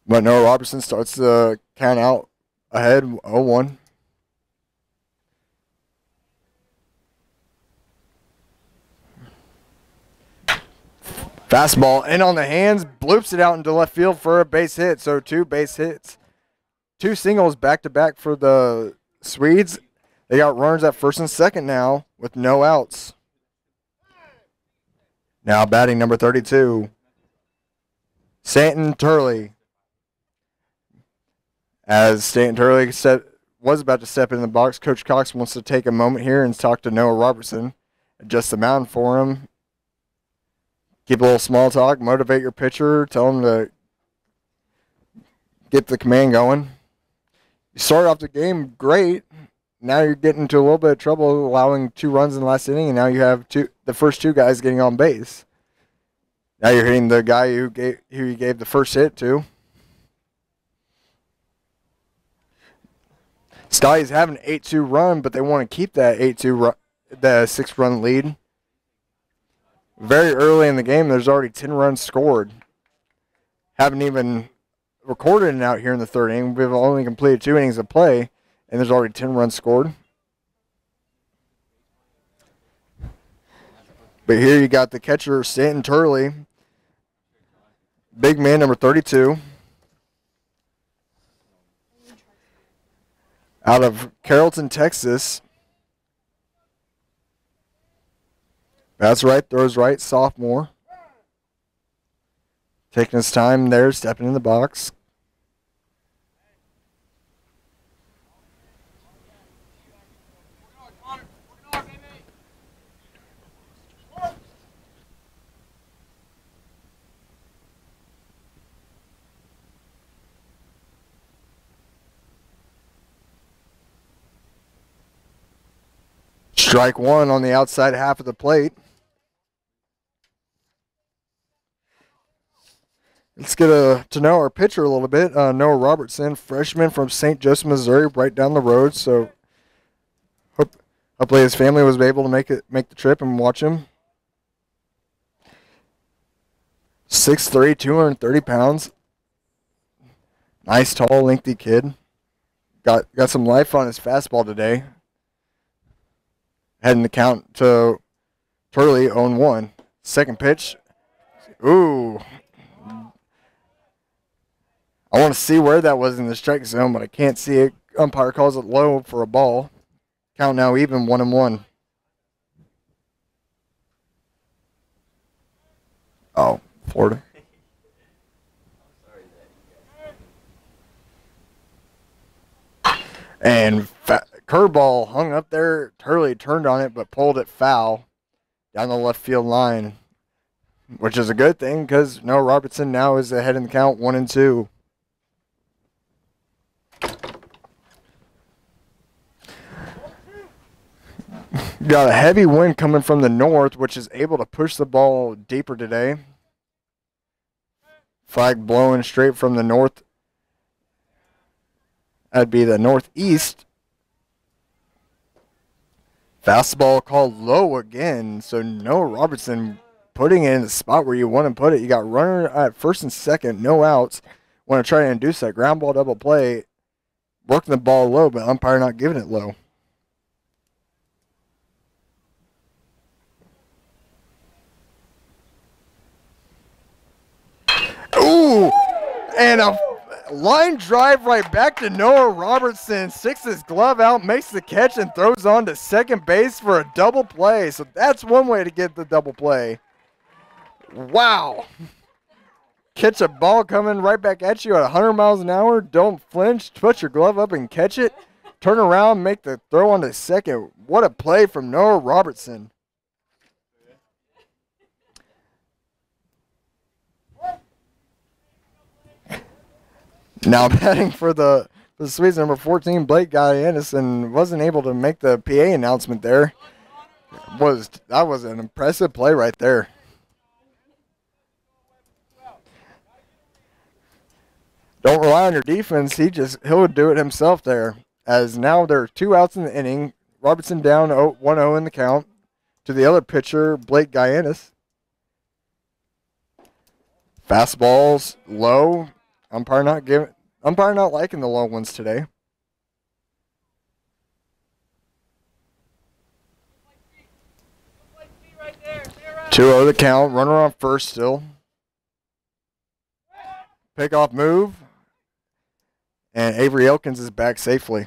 But Noah Robertson starts the count out ahead, 0-1. Fastball in on the hands, bloops it out into left field for a base hit. So 2 base hits. 2 singles back-to-back for the Swedes. They got runners at first and second now with no outs. Now batting number 32, Stanton Turley. As Stanton Turley was about to step in the box, Coach Cox wants to take a moment here and talk to Noah Robertson. Adjust the mound for him. Keep a little small talk, motivate your pitcher, tell him to get the command going. You started off the game great. Now you're getting into a little bit of trouble allowing 2 runs in the last inning, and now you have the first 2 guys getting on base. Now you're hitting the guy who you gave the first hit to. Stallies have an 8-2 run, but they want to keep that 6-run lead. Very early in the game, there's already 10 runs scored. Haven't even recorded an out here in the 3rd inning. We've only completed 2 innings of play, and there's already 10 runs scored. But here you got the catcher, Stanton Turley. Big man, number 32. Out of Carrollton, Texas. Bats right, throws right, sophomore. Taking his time there, stepping in the box. Strike 1 on the outside half of the plate. Let's get to know our pitcher a little bit. Noah Robertson, freshman from St. Joseph, Missouri, right down the road. So hopefully his family was able to make the trip and watch him. 6'3", 230 pounds. Nice, tall, lengthy kid. Got some life on his fastball today. Heading the count to Turley, 0-1. Second pitch. Ooh. I want to see where that was in the strike zone, but I can't see it. Umpire calls it low for a ball. Count now even, 1-1. Oh, Florida. And curveball hung up there. Turley turned on it, but pulled it foul down the left field line, which is a good thing because Noah Robertson now is ahead in the count, 1-2. Got a heavy wind coming from the north, which is able to push the ball deeper today. Flag blowing straight from the north. That'd be the northeast. Fastball called low again. So Noah Robertson putting it in the spot where you want to put it. You got runner at first and second, no outs. Want to try to induce that ground ball double play. Working the ball low, but umpire not giving it low. Ooh! And a line drive right back to Noah Robertson. Sticks his glove out, makes the catch, and throws on to second base for a double play. So that's one way to get the double play. Wow. Catch a ball coming right back at you at 100 miles an hour. Don't flinch. Put your glove up and catch it. Turn around, make the throw on to second. What a play from Noah Robertson. Now batting for the for the Swedes, number 14, Blake Gallianis, and wasn't able to make the PA announcement there. That was an impressive play right there. Don't rely on your defense. He'll do it himself there. As now there are 2 outs in the inning. Robertson down 1-0 in the count to the other pitcher, Blake Gallianis. Fastballs low. Umpire not liking the low ones today. Right 2-0 the count. Runner on first still. Pickoff move. And Avery Elkins is back safely.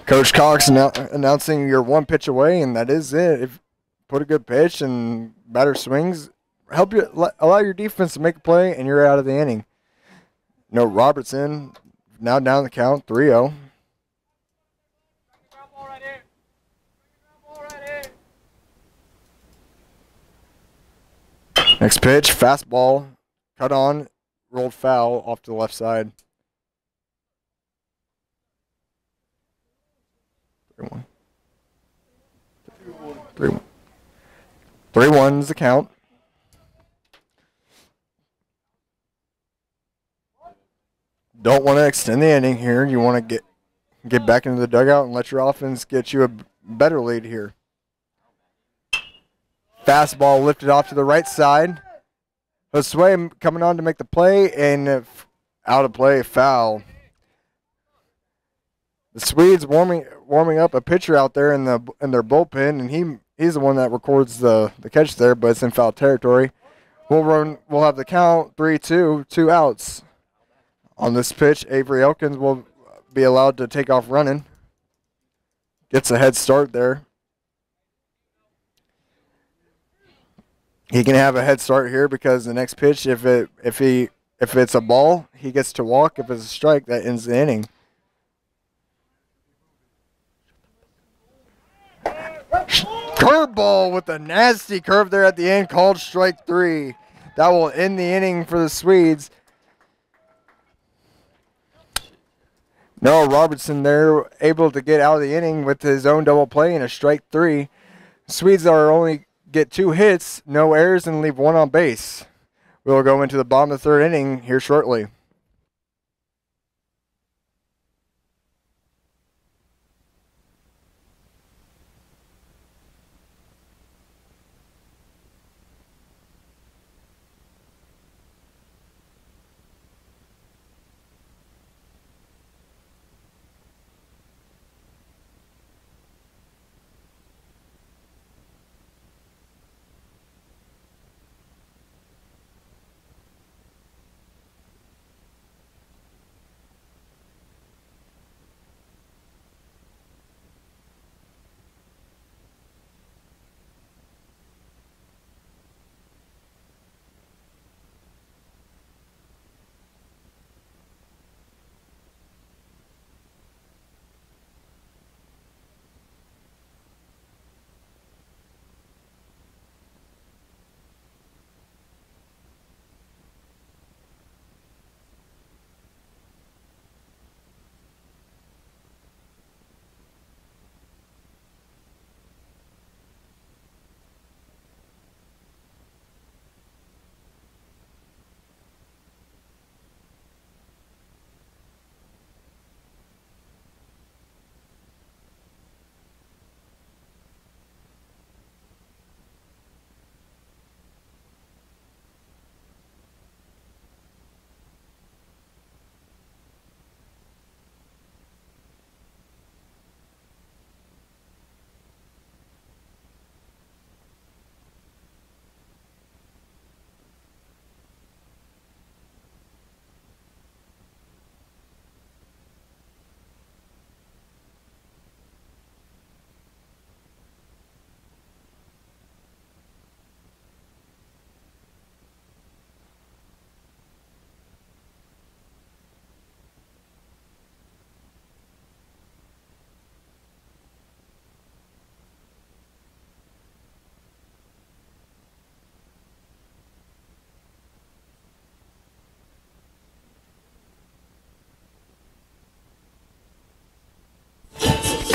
Coach Cox announcing you're 1 pitch away, and that is it. Put a good pitch and batter swings. Allow your defense to make a play, and you're out of the inning. No, Robertson now down the count, 3-0. Next pitch, fastball, cut on, rolled foul off to the left side. 3-1. 3-1. 3-1 is the count. Don't want to extend the inning here. You want to get back into the dugout and let your offense get you a better lead here. Fastball lifted off to the right side. Josue coming on to make the play, and out of play, foul. The Swedes warming up a pitcher out there in their bullpen, and he's the one that records the catch there, but it's in foul territory. We'll have the count 3-2, 2 outs. On this pitch, Avery Elkins will be allowed to take off running. Gets a head start there. He can have a head start here because the next pitch, if it's a ball, he gets to walk. If it's a strike, that ends the inning. Curveball with a nasty curve there at the end, called strike 3. That will end the inning for the Swedes. Noah Robertson there able to get out of the inning with his own double play and a strike 3. Swedes are only get 2 hits, no errors, and leave 1 on base. We'll go into the bottom of the 3rd inning here shortly.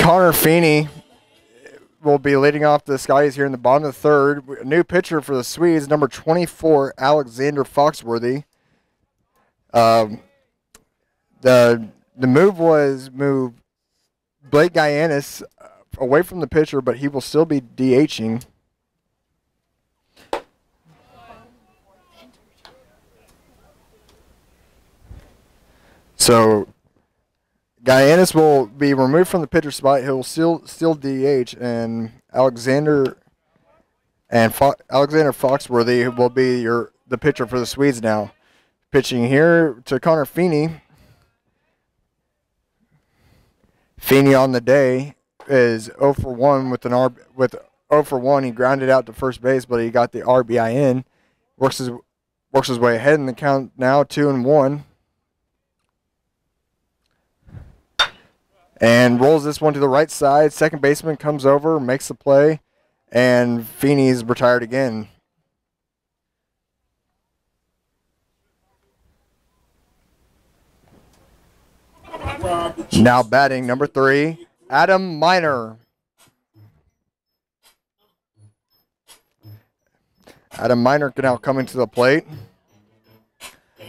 Connor Feeney will be leading off the Skies here in the bottom of the third. A new pitcher for the Swedes, number 24, Alexander Foxworthy. The move was move Blake Guyanis away from the pitcher, but he will still be DHing. So Guyanis will be removed from the pitcher spot. He'll still DH, and Alexander Foxworthy will be the pitcher for the Swedes now. Pitching here to Connor Feeney. Feeney on the day is 0 for 1 with 0 for 1. He grounded out to first base, but he got the RBI in. Works his way ahead in the count now, 2-1. And rolls this one to the right side. Second baseman comes over, makes the play, and Feeney's retired again. Now batting number 3, Adam Miner. Adam Miner can now come into the plate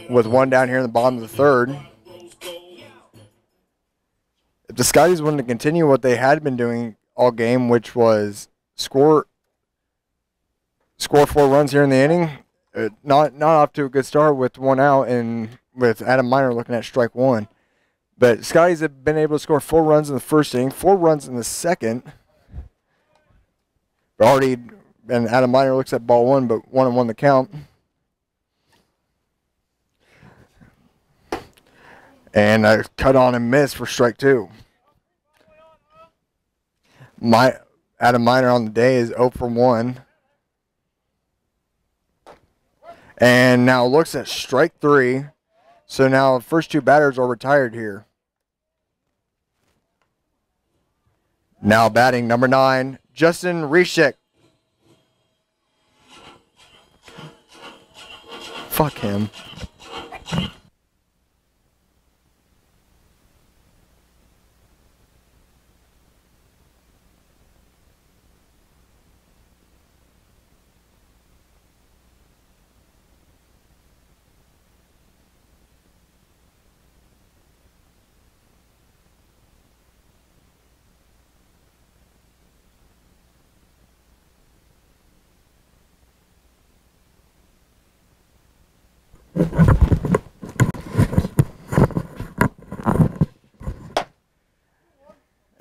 with one down here in the bottom of the third. If the Scotties wanted to continue what they had been doing all game, which was score 4 runs here in the inning, not off to a good start with one out and with Adam Miner looking at strike 1. But Scotties have been able to score 4 runs in the first inning, 4 runs in the second. And Adam Miner looks at ball 1, but 1-1 the count. And a cut on and miss for strike 2. Adam Miner on the day is 0 for 1. And now looks at strike 3. So now the first 2 batters are retired here. Now batting number 9, Justin Reshik. Fuck him.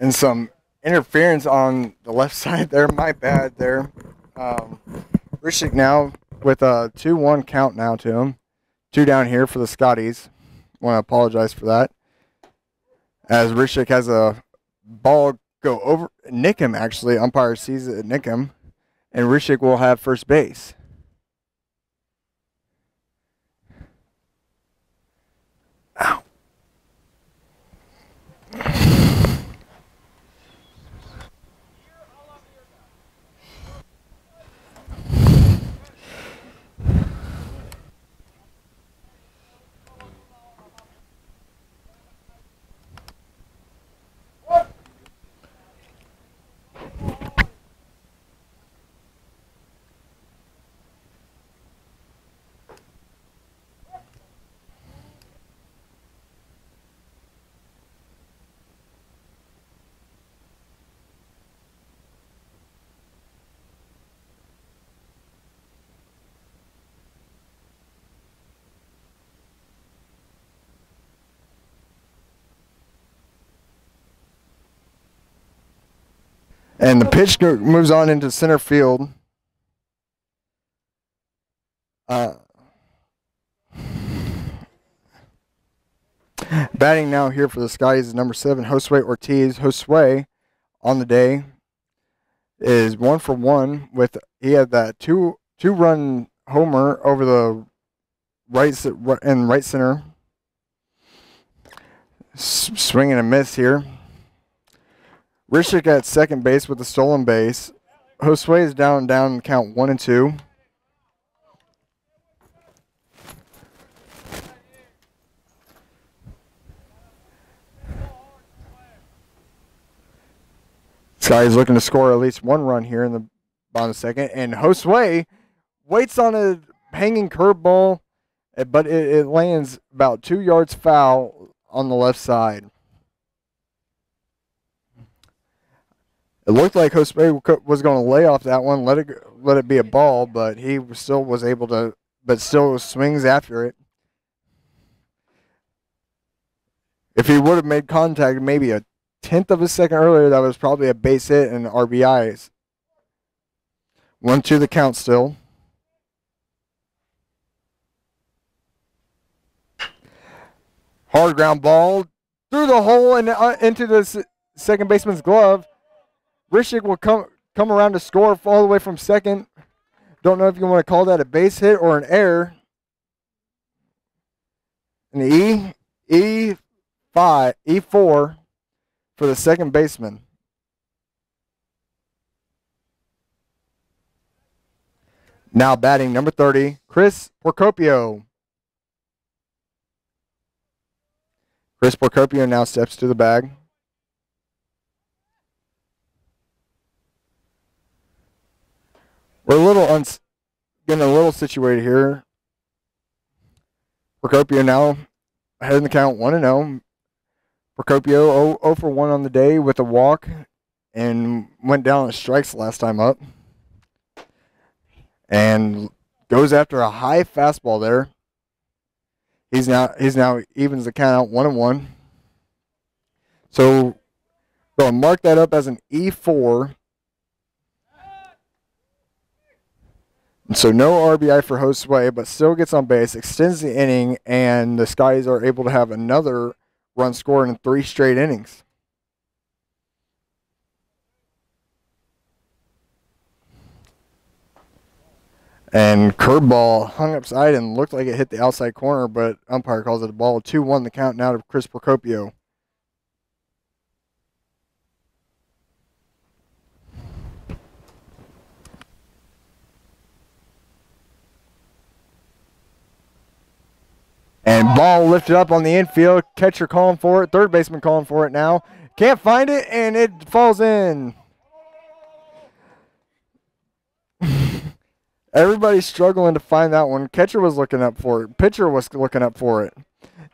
And some interference on the left side there. My bad there. Rishik now with a 2-1 count now to him. 2 down here for the Scotties. Want to apologize for that. As Rishik has a ball go over, nick him actually. Umpire sees it nick him. And Rishik will have first base. Ow. And the pitch moves on into center field. Batting now here for the Scotties is number 7, Josue Ortiz. Josue on the day is 1 for 1 with he had that two-run homer over the right center. Swing and a miss here. Rishik at second base with a stolen base. Josue is down count 1-2. Sky's looking to score at least one run here in the bottom of the second. And Josue waits on a hanging curveball, but it lands about 2 yards foul on the left side. It looked like Josue was going to lay off that one, let it be a ball, but he still was able to, but still swings after it. If he would have made contact maybe a tenth of a second earlier, that was probably a base hit and RBIs. 1-2 the count still. Hard ground ball through the hole and into the second baseman's glove. Rishik will come around to score all the way from second. Don't know if you want to call that a base hit or an error. And E4 for the second baseman. Now batting number 30, Chris Procopio. Chris Procopio now steps to the bag. We're getting a little situated here. Procopio now ahead in the count, 1-0. Procopio 0 for 1 on the day with a walk and went down on strikes last time up. And goes after a high fastball there. He's now evens the count out 1-1. So we'll mark that up as an E4. So no RBI for Josue, but still gets on base, extends the inning, and the Skies are able to have another run scored in 3 straight innings. And curveball hung upside and looked like it hit the outside corner, but umpire calls it a ball. 2-1 the count now to Chris Procopio. And ball lifted up on the infield. Catcher calling for it. Third baseman calling for it now. Can't find it, and it falls in. Everybody's struggling to find that one. Catcher was looking up for it. Pitcher was looking up for it.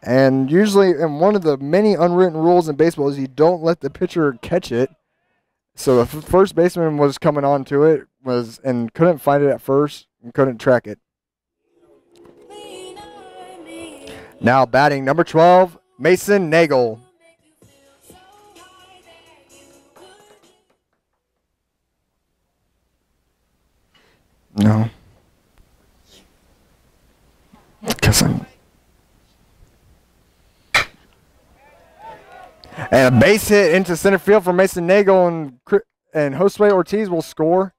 And usually, in one of the many unwritten rules in baseball is you don't let the pitcher catch it. So the first baseman was coming on to it and couldn't find it at first and couldn't track it. Now batting number 12, Mason Nagel. No. And a base hit into center field for Mason Nagel, and Josue Ortiz will score.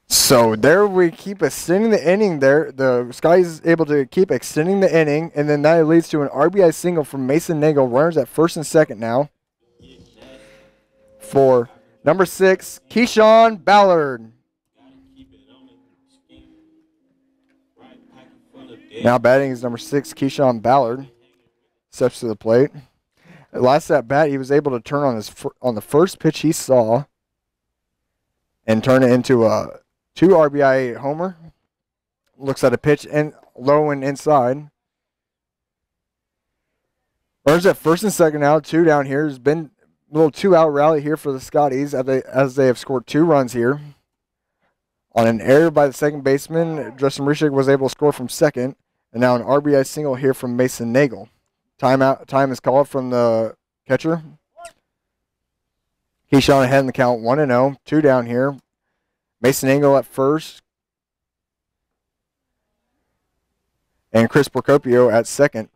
So there we keep extending the inning there. The Skies is able to keep extending the inning, and then that leads to an RBI single from Mason Nagel. Runners at first and second now. For number 6, Keyshawn Ballard. Now batting is number 6, Keyshawn Ballard. Steps to the plate. Last at bat, he was able to turn on the first pitch he saw and turn it into a 2 RBI homer. Looks at a pitch low and inside. Runners at first and second now. 2 down here. There's been a little 2-out rally here for the Scotties as they have scored 2 runs here. On an error by the second baseman, Justin Rishik was able to score from second. And now an RBI single here from Mason Nagel. Time is called from the catcher. Keyshawn ahead in the count, 1-0. 2 down here. Mason Nagel at first. And Chris Procopio at second.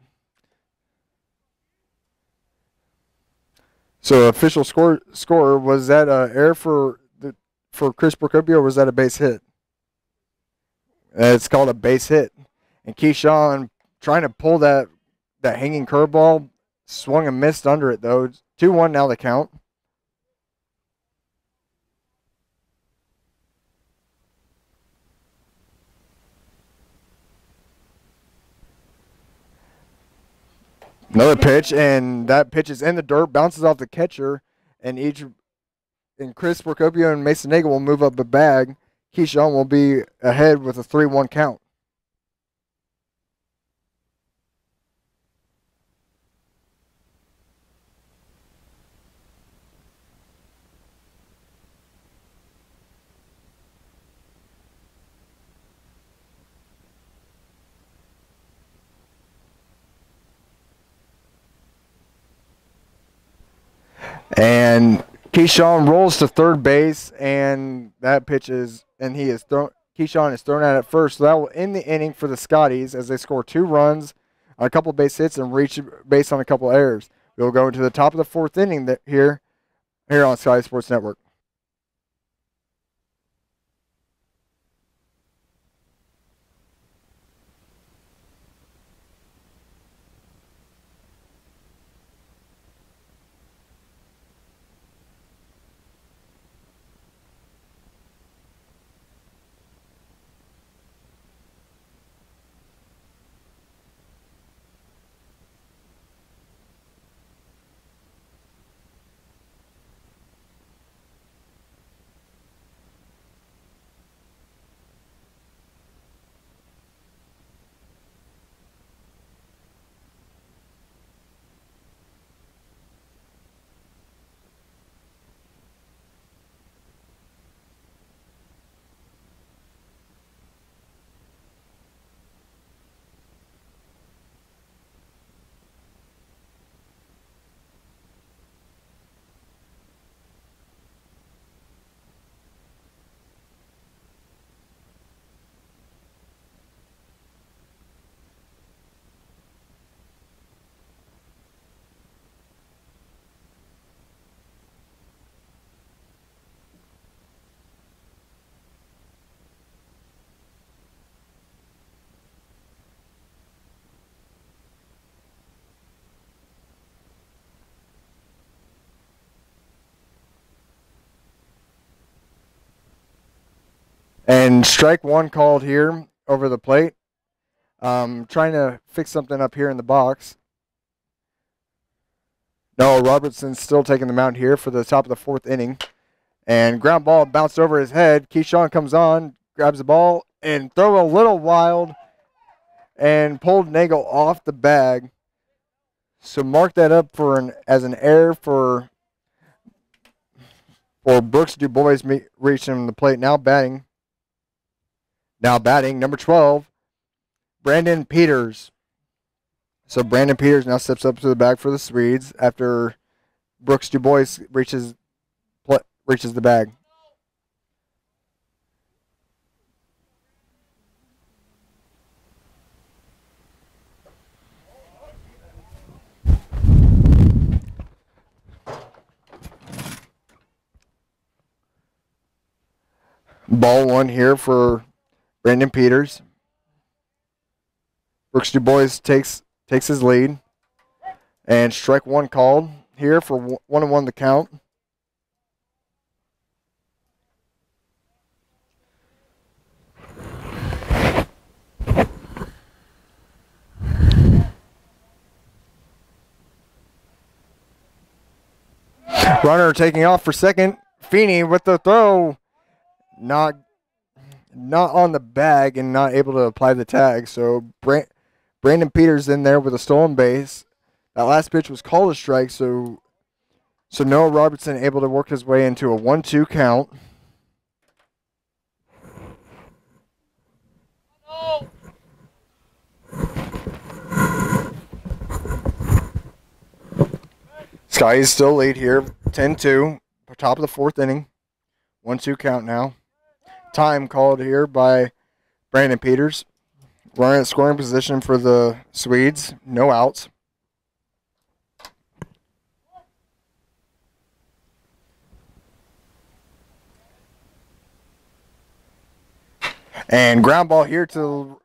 So official score, was that an error for Chris Procopio, or was that a base hit? It's called a base hit. And Keyshawn trying to pull that hanging curveball, swung and missed under it though. 2-1 now the count. Another pitch, and that pitch is in the dirt, bounces off the catcher, and Chris Procopio and Mason Nagel will move up the bag. Keyshawn will be ahead with a 3-1 count. And Keyshawn rolls to third base, and that pitch is, and he is thrown. Keyshawn is thrown out at first, so that will end the inning for the Scotties as they score 2 runs on a couple base hits and reach base on a couple errors. We'll go into the top of the 4th inning here on Sky Sports Network. And strike 1 called here over the plate. Trying to fix something up here in the box. Noah Robertson's still taking the mound here for the top of the 4th inning. And ground ball bounced over his head. Keyshawn comes on, grabs the ball, and throw a little wild and pulled Nagel off the bag. So mark that up as an error for Brooks DuBois reaching the plate. Now batting, number 12, Brandon Peters. So Brandon Peters now steps up to the bag for the Swedes after Brooks DuBois reaches the bag. Ball 1 here for Brandon Peters. Brooks DuBois takes his lead. And strike 1 called here for 1-1 the count. Runner taking off for second. Feeney with the throw. Not on the bag and not able to apply the tag. So Brandon Peters in there with a stolen base. That last pitch was called a strike, so Noah Robertson able to work his way into a 1-2 count. Sky is still lead here, 10-2, top of the 4th inning. 1-2 count now. Time called here by Brandon Peters. Runner at scoring position for the Swedes. No outs. And ground ball here to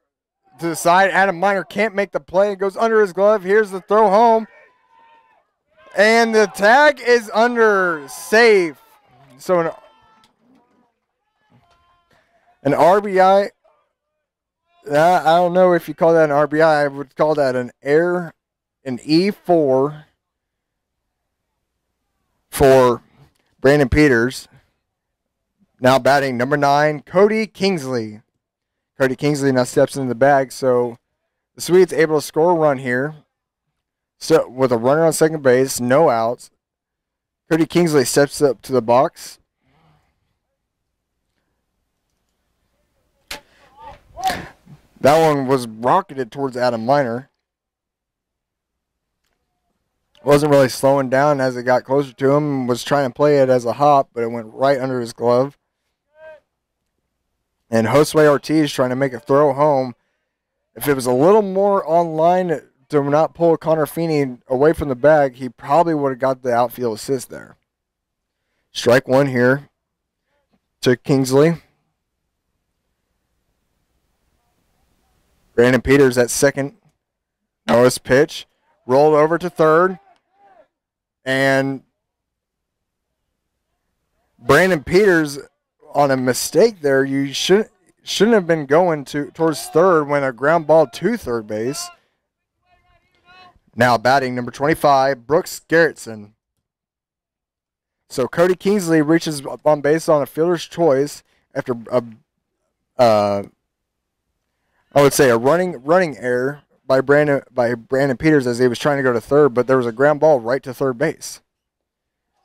the side. Adam Miner can't make the play. It goes under his glove. Here's the throw home. And the tag is under, safe. So an RBI. I don't know if you call that an RBI. I would call that an error an E4 for Brandon Peters. Now batting number 9, Cody Kingsley. Cody Kingsley now steps into the bag, so the Swedes able to score a run here. So with a runner on second base, no outs. Cody Kingsley steps up to the box. That one was rocketed towards Adam Miner. Wasn't really slowing down as it got closer to him. Was trying to play it as a hop, but it went right under his glove. And Josue Ortiz trying to make a throw home. If it was a little more online to not pull Connor Feeney away from the bag, he probably would have got the outfield assist there. Strike one here to Kingsley. Brandon Peters at second. Noah's pitch. Rolled over to third. And Brandon Peters, on a mistake there, you shouldn't have been going towards third when a ground ball to third base. Now batting number 25, Brooks Gerritsen. So Cody Kingsley reaches on base on a fielder's choice after I would say a running error by Brandon Peters as he was trying to go to third, but there was a ground ball right to third base.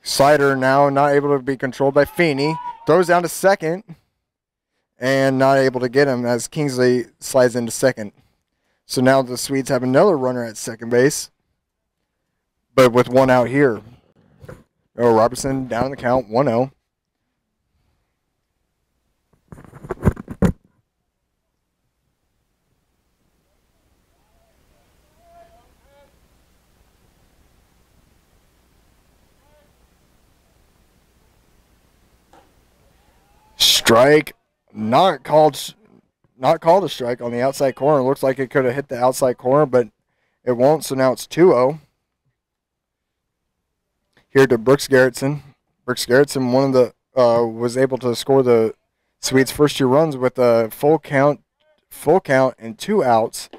Slider now not able to be controlled by Feeney. Throws down to second and not able to get him as Kingsley slides into second. So now the Swedes have another runner at second base, but with one out here. Robertson down the count, 1-0. Strike, not called a strike on the outside corner. Looks like it could have hit the outside corner, but it won't. So now it's 2-0. Here to Brooks Gerritsen. Brooks Gerritsen, was able to score the Swedes' first 2 runs with a full count and 2 outs,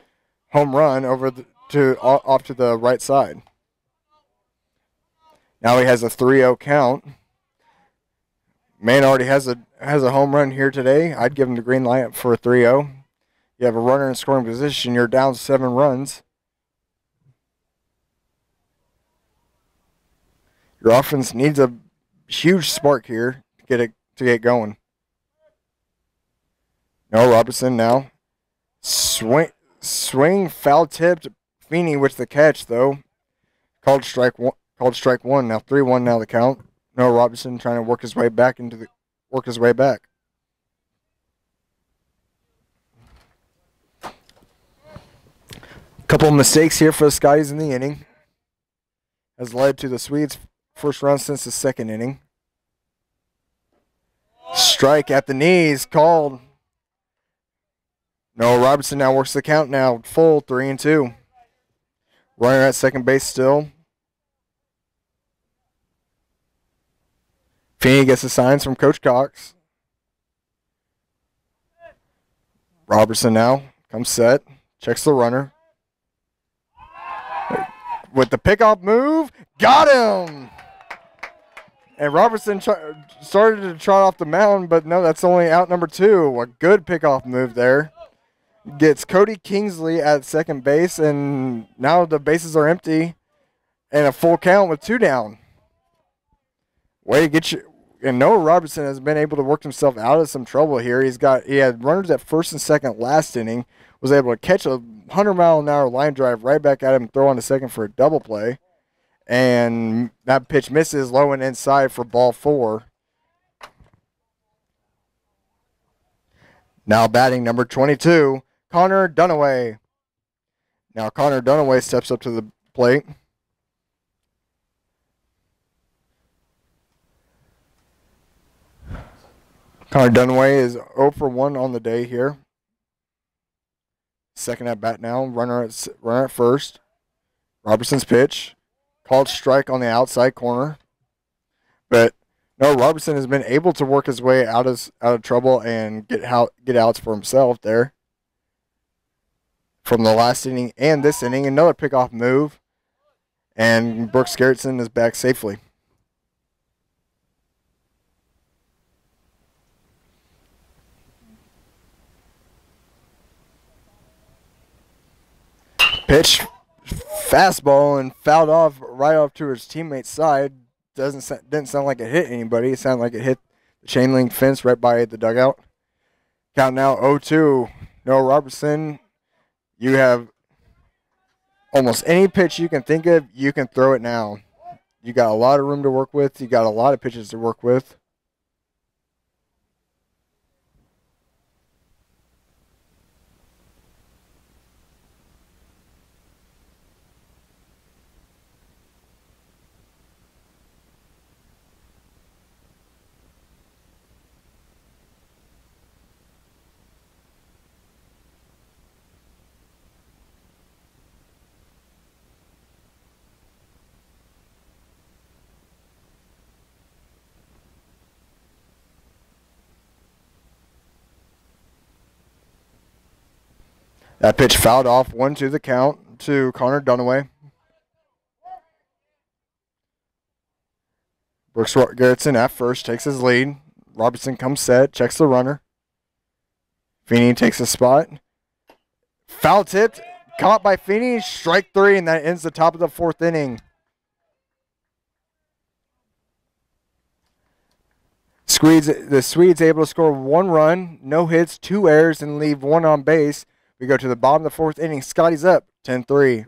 home run off to the right side. Now he has a 3-0 count. Man already has a home run here today. I'd give him the green light for a 3-0. You have a runner in scoring position. You're down 7 runs. Your offense needs a huge spark here to get going. No, Robertson now. Swing foul tipped. Feeney with the catch though. Called strike one. Now 3-1 now the count. No, Robertson trying to work his way back. Couple of mistakes here for the Scotties in the inning has led to the Swedes' first run since the second inning. Strike at the knees called. No, Robertson now works the count now. Full 3-2. Runner at second base still. Feeney gets the signs from Coach Cox. Robertson now comes set. Checks the runner. With the pickoff move. Got him! And Robertson started to trot off the mound, but no, that's only out number 2. A good pickoff move there. Gets Cody Kingsley at second base, and now the bases are empty and a full count with 2 down. Way to get you. And Noah Robertson has been able to work himself out of some trouble here. He had runners at first and second last inning, was able to catch a 100-mile-an-hour line drive right back at him, throw on to second for a double play. And that pitch misses low and inside for ball 4. Now batting number 22, Connor Dunaway. Now Connor Dunaway steps up to the plate. Connor Dunaway is 0 for 1 on the day here. Second at bat now, runner at first. Robertson's pitch. Called strike on the outside corner. But no, Robertson has been able to work his way out of trouble and get outs for himself there. From the last inning and this inning, another pickoff move. And Brooks Garrettson is back safely. Pitch, fastball, and fouled off right off to his teammate's side. Didn't sound like it hit anybody. It sounded like it hit the chain link fence right by the dugout. Count now 0-2. Noah Robertson, you have almost any pitch you can think of, you can throw it now. You got a lot of room to work with. You got a lot of pitches to work with. That pitch fouled off, 1-2 the count to Connor Dunaway. Brooks Garrettson at first takes his lead. Robertson comes set, checks the runner. Feeney takes a spot. Foul tipped, caught by Feeney, strike 3, and that ends the top of the 4th inning. The Swedes able to score 1 run, no hits, 2 errors, and leave 1 on base. We go to the bottom of the 4th inning. Scotty's up 10-3.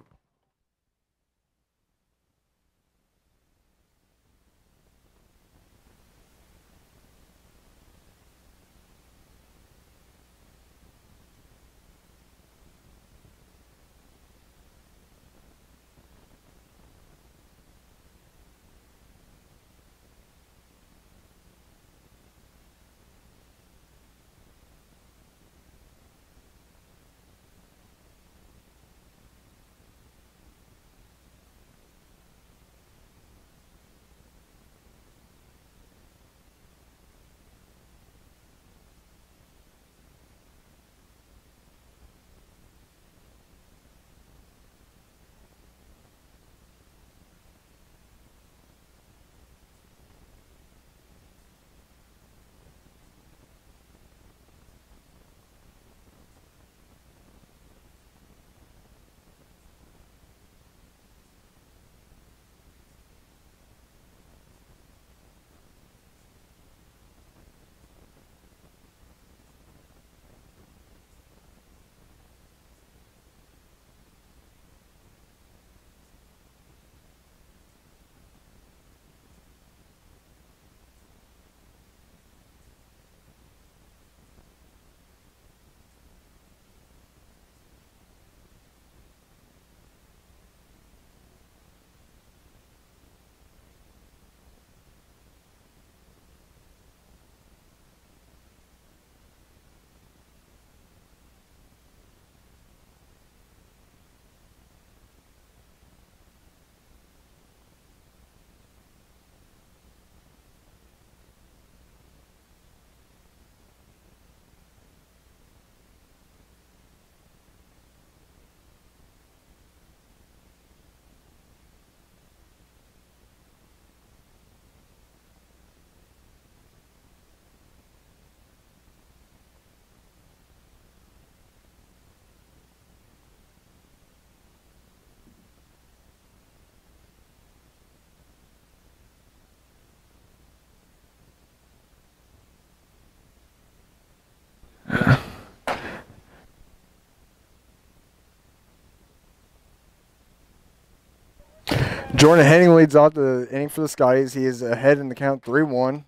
Jordan Henning leads off the inning for the Scotties. He is ahead in the count 3-1.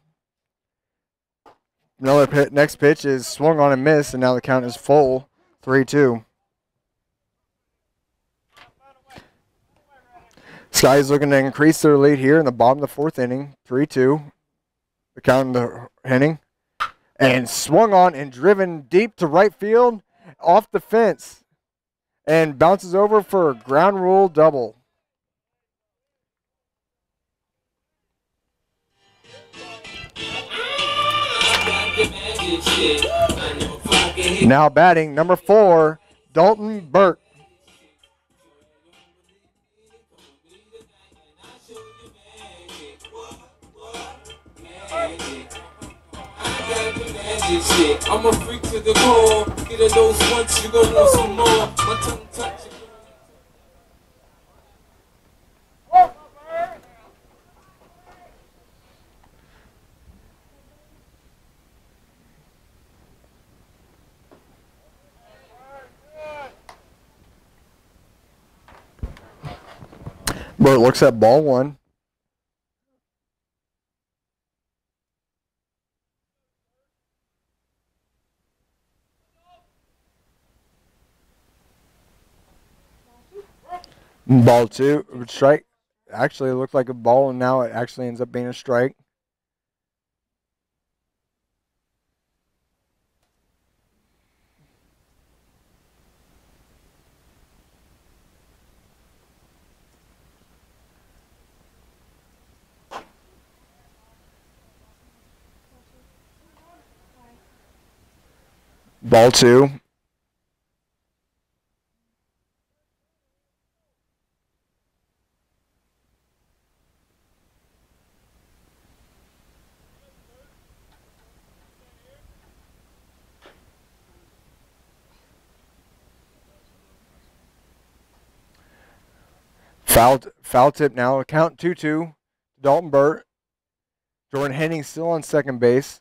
Next pitch is swung on and missed, and now the count is full 3-2. Scotties looking to increase their lead here in the bottom of the 4th inning, 3-2. The count to Henning. And swung on and driven deep to right field, off the fence, and bounces over for a ground rule double. Now batting, number 4, Dalton Burt. this shit. I'm a freak to the core. Get a dose once, you gon' want some more. My tongue touch it. Bert looks at ball one. Ball two, strike. Actually, it looked like a ball, and now it actually ends up being a strike. Ball two. Foul tip now. Count 2-2. Dalton Burt. Jordan Henning still on second base.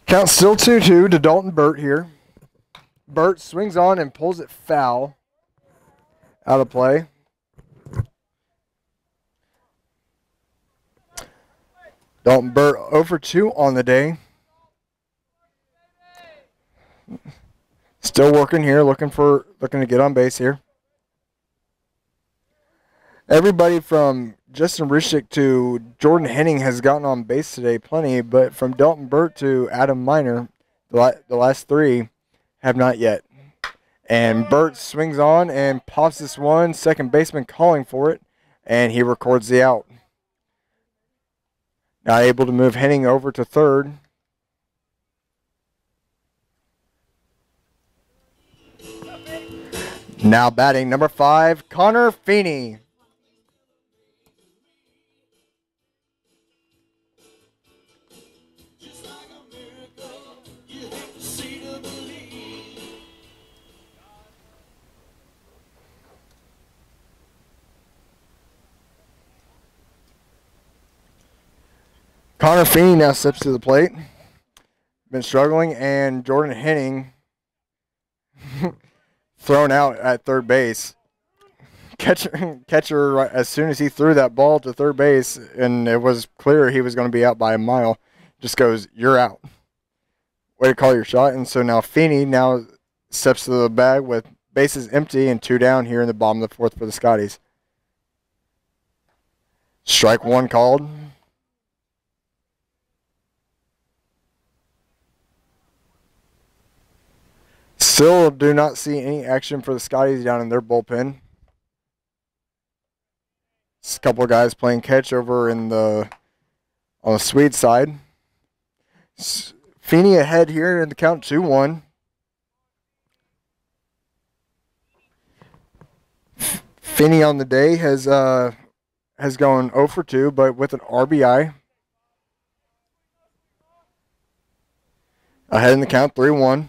Count still 2-2 to Dalton Burt here. Burt swings on and pulls it foul. Out of play. Dalton Burt 0 for 2 on the day. Still working here, looking to get on base here. Everybody from Justin Rishik to Jordan Henning has gotten on base today, plenty, but from Dalton Burt to Adam Miner, the last three have not yet. And Burt swings on and pops this one, second baseman calling for it, and he records the out. Now able to move Henning over to third. Now batting number 5, Connor Feeney. Connor Feeney now steps to the plate. Been struggling, and Jordan Henning thrown out at third base. Catcher, as soon as he threw that ball to third base, and it was clear he was going to be out by a mile, just goes, "You're out." Way to call your shot. And so now Feeney now steps to the bag with bases empty and 2 down here in the bottom of the fourth for the Scotties. Strike one called. Still do not see any action for the Scotties down in their bullpen. Just a couple of guys playing catch over on the Swede side. Feeney ahead here in the count 2-1. Feeney on the day has gone 0 for 2, but with an RBI. Ahead in the count 3-1.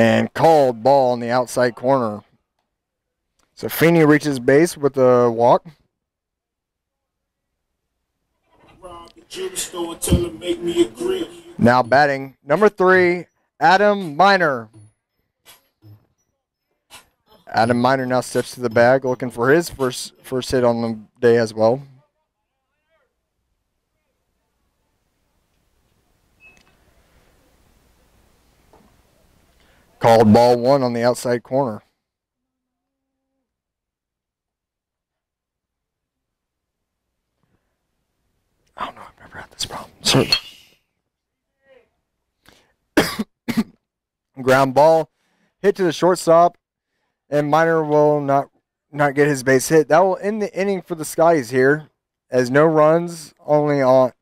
And called ball on the outside corner. So Feeney reaches base with a walk. Now batting number 3, Adam Miner. Adam Miner now steps to the bag, looking for his first hit on the day as well. Called ball 1 on the outside corner. I don't know if I've ever had this problem. So Ground ball hit to the shortstop, and Minor will not get his base hit. That will end the inning for the Skies here, as no runs, only on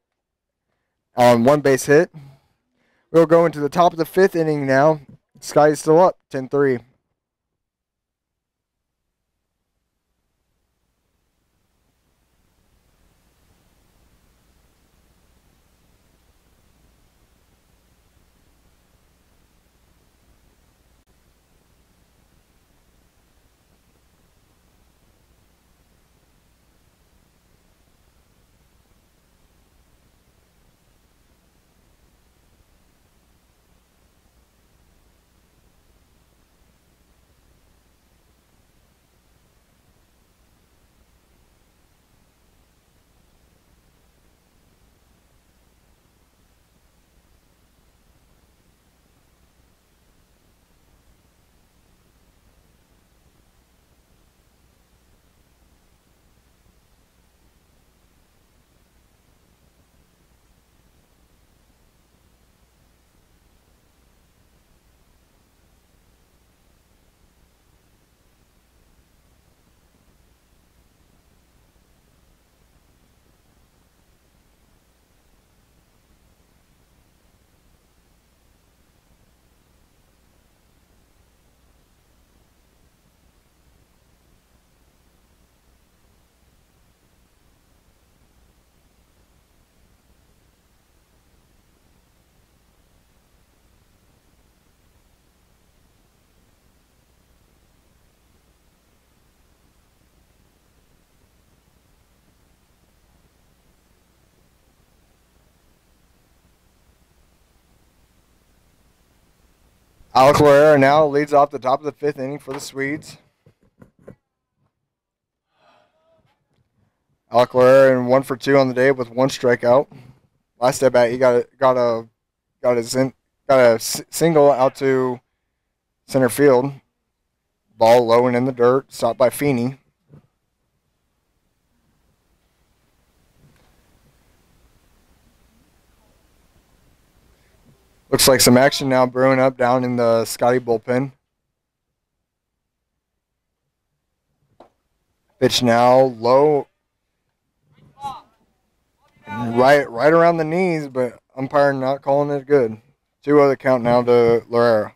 one base hit. We'll go into the top of the 5th inning now. Skies still up, 10-3. Alec Loera now leads off the top of the 5th inning for the Swedes. Alec Loera in 1 for 2 on the day with 1 strikeout. Last at bat, he got a single out to center field. Ball low and in the dirt, stopped by Feeney. Looks like some action now brewing up down in the Scotty bullpen. Pitch now low, right around the knees, but umpire not calling it good. 2-0 count now to Loera.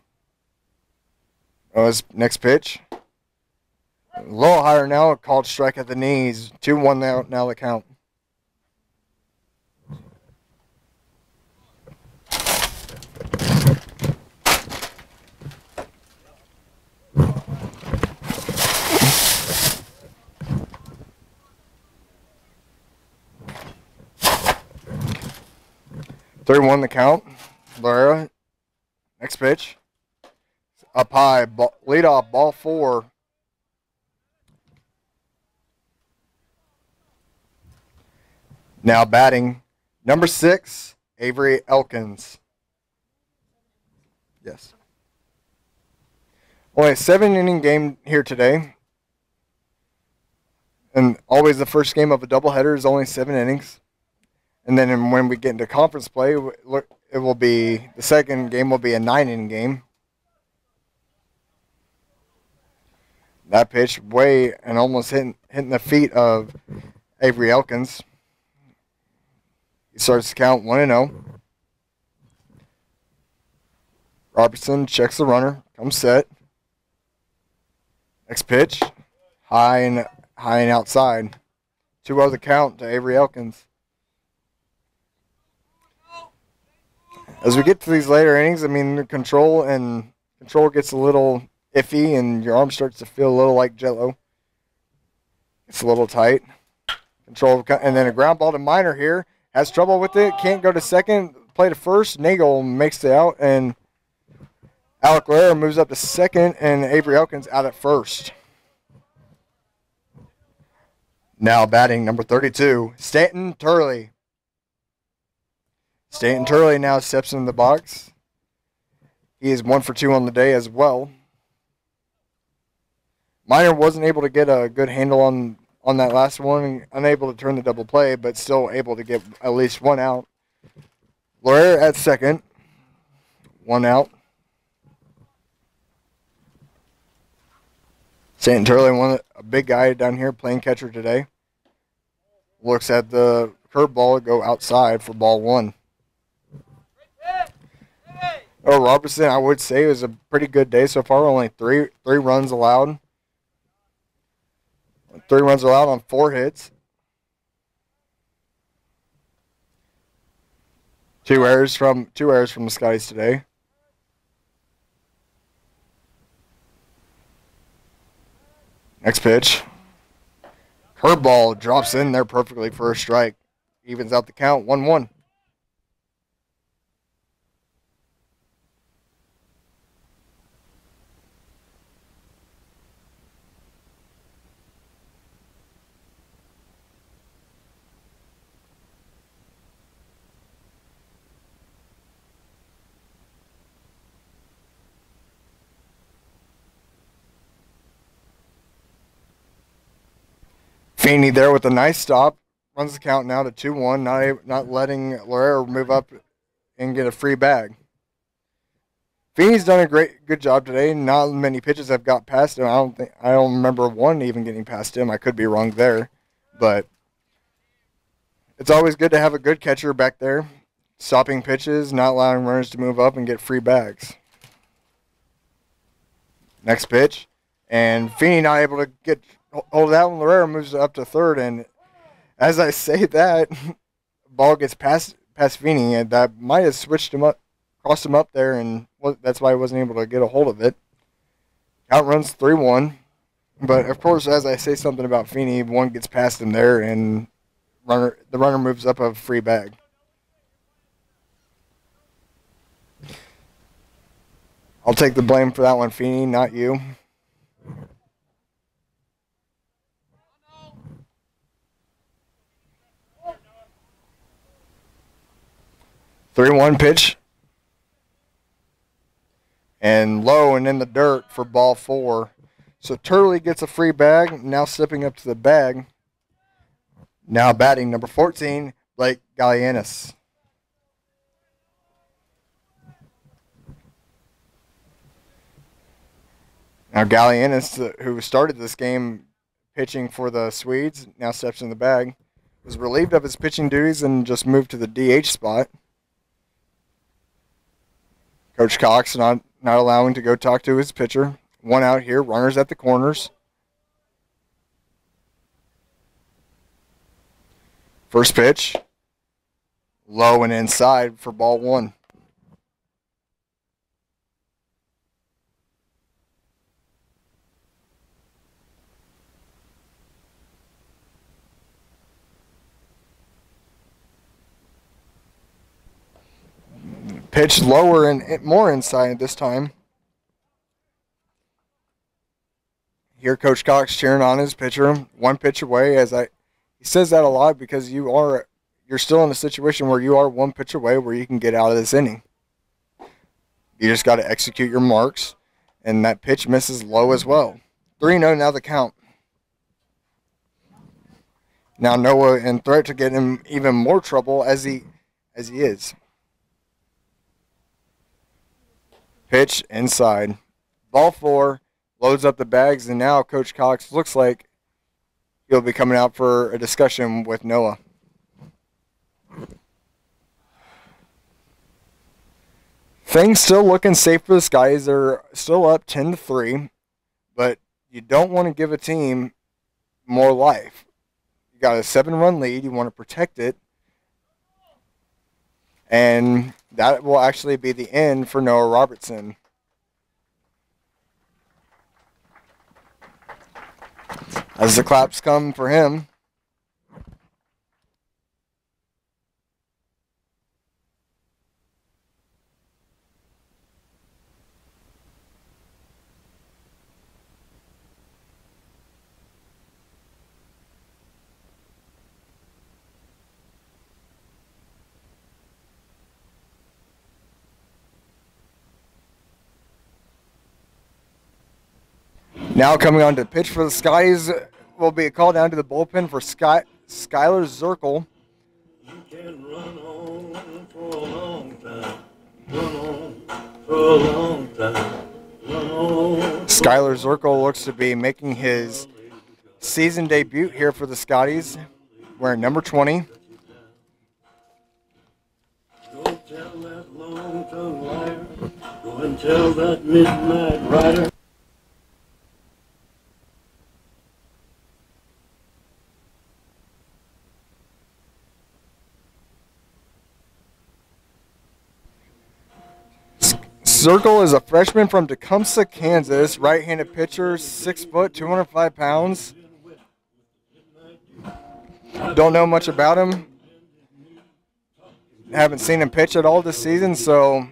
Oh, his next pitch. A little higher now, called strike at the knees. 2-1 now the count. Third one the count. Loera. Next pitch. Up high. Lead off. Ball 4. Now batting. Number 6. Avery Elkins. Yes. Only a 7-inning game here today. And always the first game of a doubleheader is only 7 innings. And then when we get into conference play, it will be the second game will be a 9-inning game. That pitch way and almost hitting the feet of Avery Elkins. He starts to count 1-0. Robertson checks the runner, comes set. Next pitch, high and outside. 2-0 the count to Avery Elkins. As we get to these later innings, I mean, the control gets a little iffy, and your arm starts to feel a little like Jell-O. It's a little tight. Control, and then a ground ball to Minor here. Has trouble with it. Can't go to second. Play to first. Nagel makes it out, and Alec Loera moves up to second, and Avery Elkins out at first. Now batting number 32, Stanton Turley. Stanton Turley now steps in the box. He is 1 for 2 on the day as well. Minor wasn't able to get a good handle on that last one, unable to turn the double play, but still able to get at least 1 out. Loera at second, 1 out. St. Turley, a big guy down here playing catcher today, looks at the curveball go outside for ball 1. Oh, Robertson, I would say, is a pretty good day so far. Only three runs allowed. 3 runs allowed on 4 hits. 2 errors from the Skies today. Next pitch. Curveball drops in there perfectly for a strike. Evens out the count, 1-1. Feeney there with a nice stop. Runs the count now to 2-1, not letting Lorero move up and get a free bag. Feeney's done a good job today. Not many pitches have got past him. I don't remember one even getting past him. I could be wrong there, but it's always good to have a good catcher back there, stopping pitches, not allowing runners to move up and get free bags. Next pitch, and Feeney not able to get hold of that one. Lorero moves up to third, and as I say that, ball gets past Feeney, and that might have switched him up, crossed him up there, and that's why he wasn't able to get a hold of it. Count runs 3-1, but of course, as I say something about Feeney, one gets past him there, and the runner moves up a free bag. I'll take the blame for that one, Feeney, not you. 3-1 pitch. And low and in the dirt for ball 4. So Turley gets a free bag, now stepping up to the bag. Now batting number 14, Blake Gallianis. Now Gallianis, who started this game pitching for the Swedes, now steps in the bag. Was relieved of his pitching duties and just moved to the DH spot. Coach Cox not allowing to go talk to his pitcher. 1 out here, runners at the corners. First pitch, low and inside for ball 1. Pitch lower and more inside this time. Here, Coach Cox cheering on his pitcher, 1 pitch away. He says that a lot because you're still in a situation where you are 1 pitch away where you can get out of this inning. You just got to execute your marks, and that pitch misses low as well. 3-0 now the count. Now Noah in threat to get him even more trouble as he is. Pitch inside. Ball 4, loads up the bags, and now Coach Cox looks like he'll be coming out for a discussion with Noah. Things still looking safe for the Skies. They're still up 10-3, but you don't want to give a team more life. You got a 7-run lead. You want to protect it. And that will actually be the end for Noah Robertson. As the claps come for him. Now coming on to pitch for the Skies will be a call down to the bullpen for Skylar Zirkle. You can run on for a long time. Run on for a long time. Run on. Skylar Zirkle looks to be making his season debut here for the Scotties, wearing number 20. Go tell that long-tongued liar. Go and tell that midnight rider. Zirkle is a freshman from Tecumseh, Kansas. Right-handed pitcher, 6 foot, 205 pounds. Don't know much about him. Haven't seen him pitch at all this season, so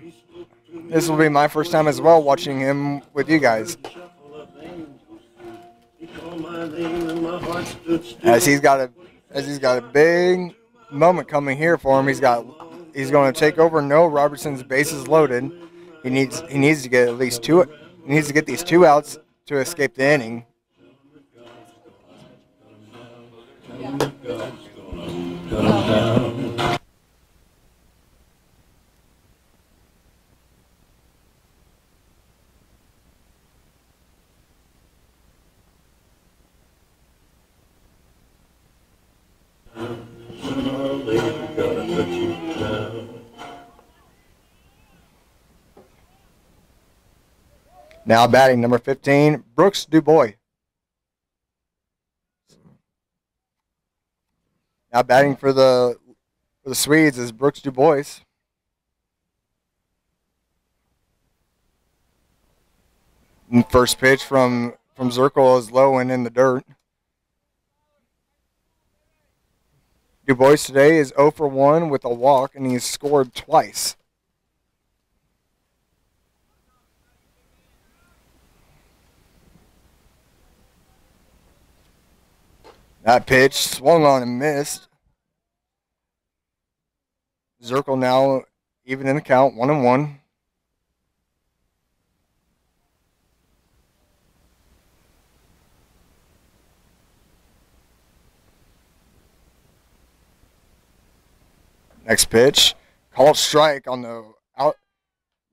this will be my first time as well watching him with you guys. As he's got a big moment coming here for him. He's going to take over Noah Robertson's bases loaded. He needs to get at least two. He needs to get these 2 outs to escape the inning. Now batting number 15, Brooks Dubois. Now batting for the Swedes is Brooks Dubois. And first pitch from Zirkle is low and in the dirt. Dubois today is 0 for 1 with a walk, and he's scored twice. That pitch swung on and missed. Zirkle now even in the count, 1-1. Next pitch, called strike on the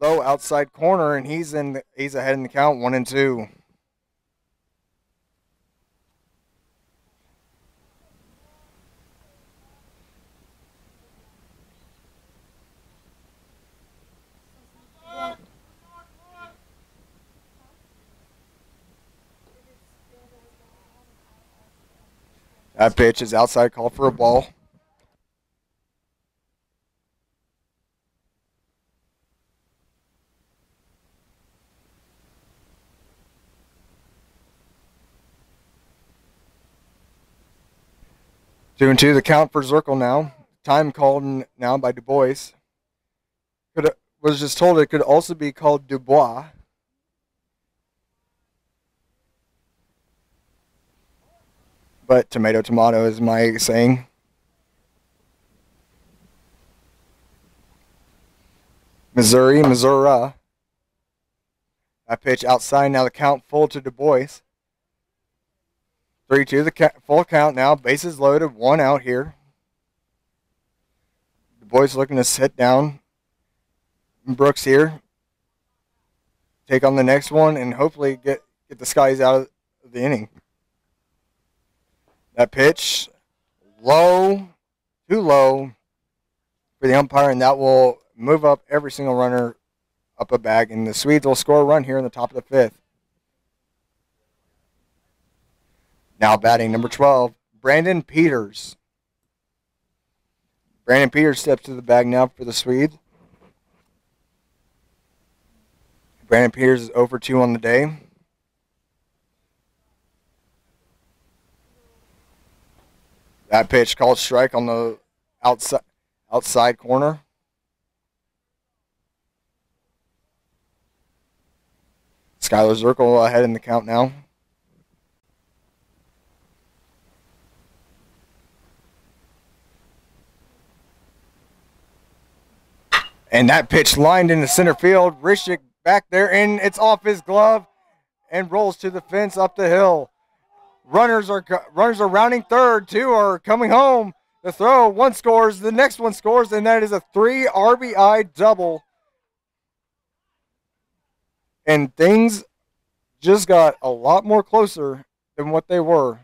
low outside corner, and he's ahead in the count, 1-2. That pitch is outside, call for a ball. Two and two, the count for Zirkle now. Time called now by Dubois. Was just told it could also be called Dubois. But tomato is my saying. Missouri. That pitch outside, now the count full to Dubois. 3-2, the full count now. Bases loaded, 1 out here. Dubois looking to sit down. Brooks here. Take on the next one and hopefully get the Skies out of the inning. That pitch, low, too low for the umpire, and that will move up every single runner up a bag, and the Swedes will score a run here in the top of the 5th. Now batting number 12, Brandon Peters. Brandon Peters steps to the bag now for the Swedes. Brandon Peters is 0 for 2 on the day. That pitch called strike on the outside corner. Skylar Zirkle ahead in the count now. And that pitch lined into center field. Rishik back there, and it's off his glove and rolls to the fence up the hill. Runners are rounding third. 2 are coming home. The throw, 1 scores, the next one scores, and that is a 3 RBI double. And things just got a lot more closer than what they were.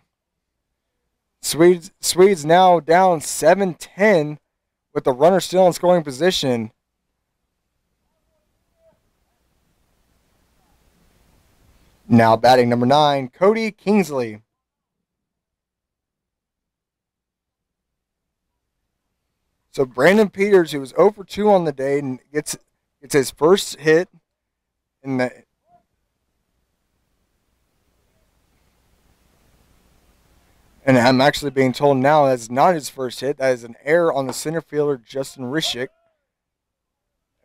Swedes now down 7-10 with the runner still in scoring position. Now batting number 9, Cody Kingsley. So Brandon Peters, who was 0 for 2 on the day, gets his first hit in the and I'm actually being told now that's not his first hit. That is an error on the center fielder, Justin Rishik.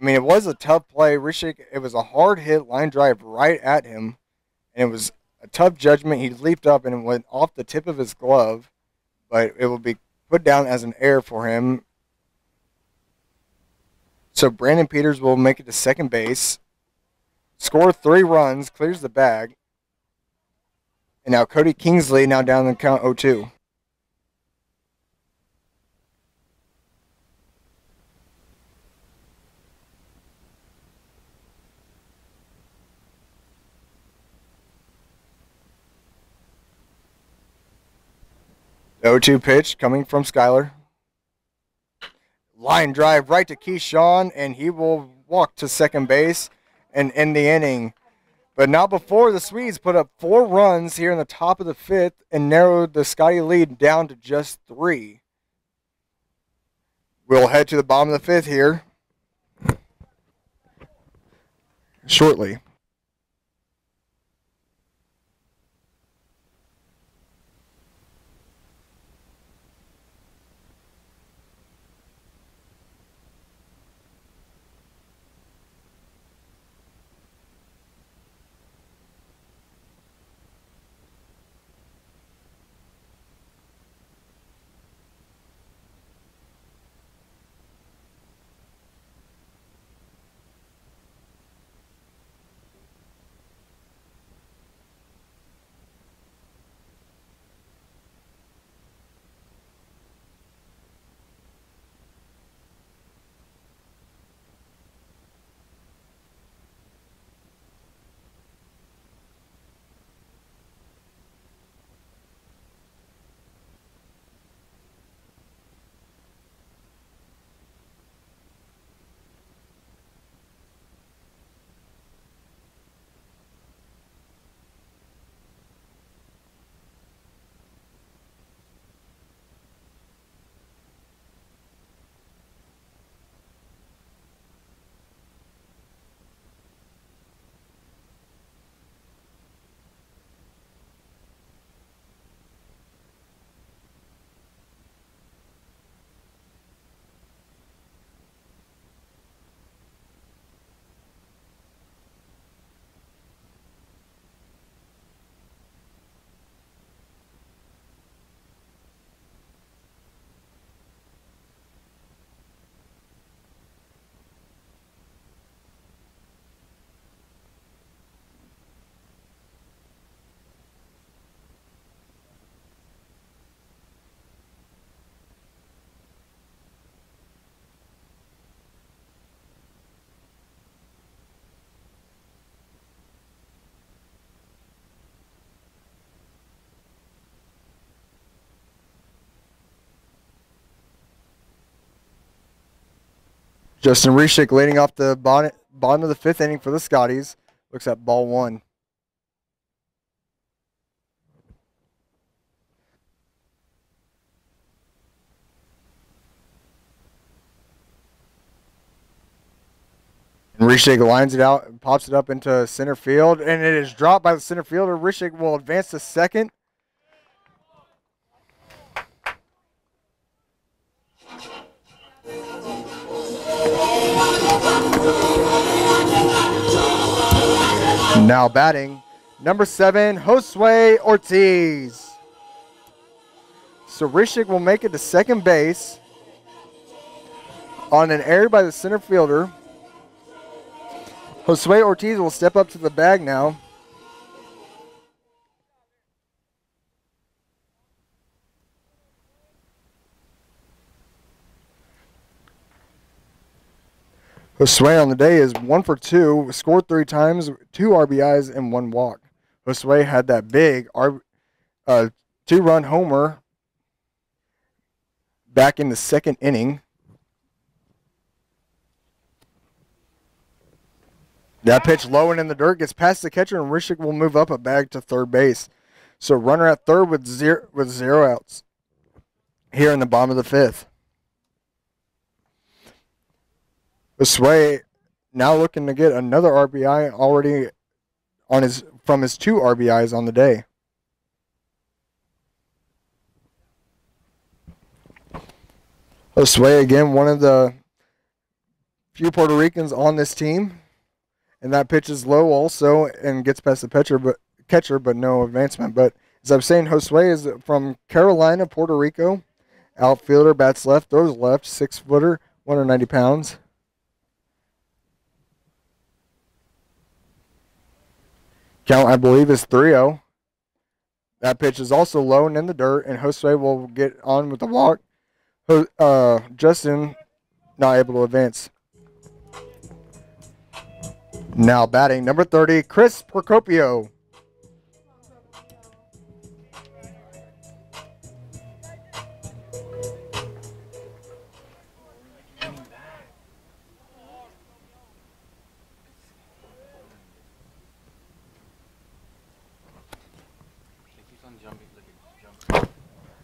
I mean, it was a tough play. Rishik, it was a hard hit, line drive right at him. And it was a tough judgment. He leaped up and it went off the tip of his glove. But it will be put down as an error for him. So Brandon Peters will make it to second base. Score 3 runs, clears the bag. And now Cody Kingsley now down the count 0-2. The 0-2 pitch coming from Skyler. Line drive right to Keyshawn, and he will walk to second base and end the inning. But not before the Swedes put up 4 runs here in the top of the 5th and narrowed the Scotty lead down to just 3. We'll head to the bottom of the 5th here shortly. Justin Rishik leading off the bottom of the 5th inning for the Scotties. Looks at ball 1. And Rishik lines it out and pops it up into center field. And it is dropped by the center fielder. Rishik will advance to second. Now batting, number 7, Josue Ortiz. So Rishik will make it to second base on an error by the center fielder. Josue Ortiz will step up to the bag now. Josue on the day is 1 for 2, scored 3 times, 2 RBIs, and 1 walk. Josue had that big 2-run homer back in the second inning. That pitch low and in the dirt gets past the catcher, and Rishik will move up a bag to third base. So runner at third with zero outs here in the bottom of the fifth. Josue now looking to get another RBI already on from his 2 RBIs on the day. Josue again, one of the few Puerto Ricans on this team. And that pitch is low also and gets past the catcher, but no advancement. But as I'm saying, Josue is from Carolina, Puerto Rico. Outfielder, bats left, throws left, 6-footer, 190 pounds. Count, I believe, is 3-0. That pitch is also low and in the dirt, and Josue will get on with the walk. Justin not able to advance. Now batting, number 30, Chris Procopio.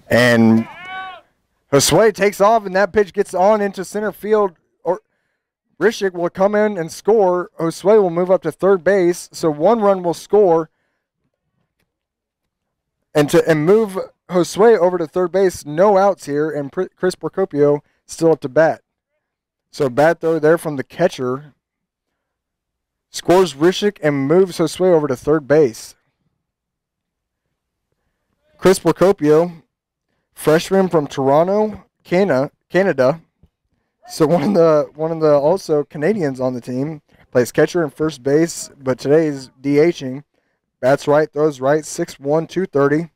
And Josue takes off, and that pitch gets on into center field. Rishik will come in and score. Josue will move up to third base, so 1 run will score. And move Josue over to third base, no outs here, and Chris Procopio still up to bat. So bad throw there from the catcher. Scores Rishik and moves Josue over to third base. Chris Procopio, freshman from Toronto, Canada. So one of the also Canadians on the team, plays catcher and first base, but today is DHing. Bats right, throws right, 6'1", 230.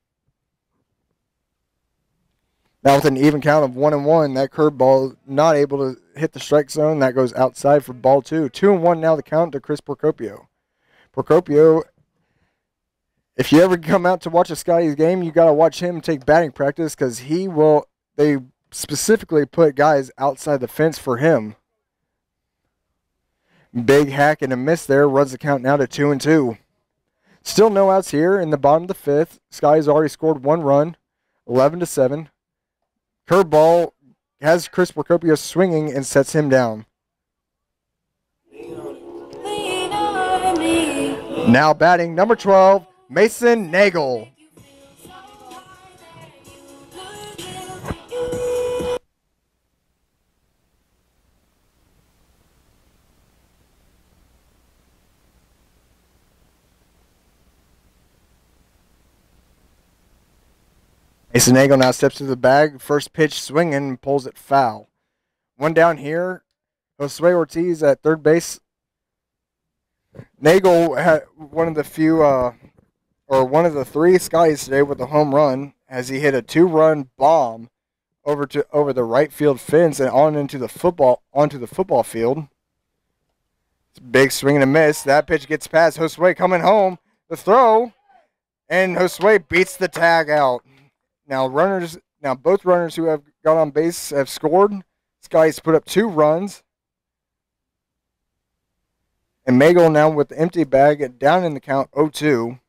Now with an even count of 1-1, that curveball not able to hit the strike zone. That goes outside for ball 2. 2-1 now the count to Chris Procopio. Procopio, if you ever come out to watch a Scotty's game, you got to watch him take batting practice because they specifically put guys outside the fence for him. Big hack and a miss there. Runs the count now to 2-2. Still no outs here in the bottom of the fifth. Sky's already scored 1 run, 11-7. Curveball has Chris Procopio swinging and sets him down. Now batting, number 12, Mason Nagel. Mason Nagel now steps to the bag. First pitch swinging and pulls it foul. 1 down here. Josue Ortiz at third base. Nagel had one of the 3 Skies today with a home run as he hit a 2-run bomb over the right field fence and onto the football field. It's a big swing and a miss. That pitch gets past Josue coming home. The throw, and Josue beats the tag out. Now both runners who have got on base have scored. Skies put up 2 runs. And Nagel now with the empty bag down in the count 0-2.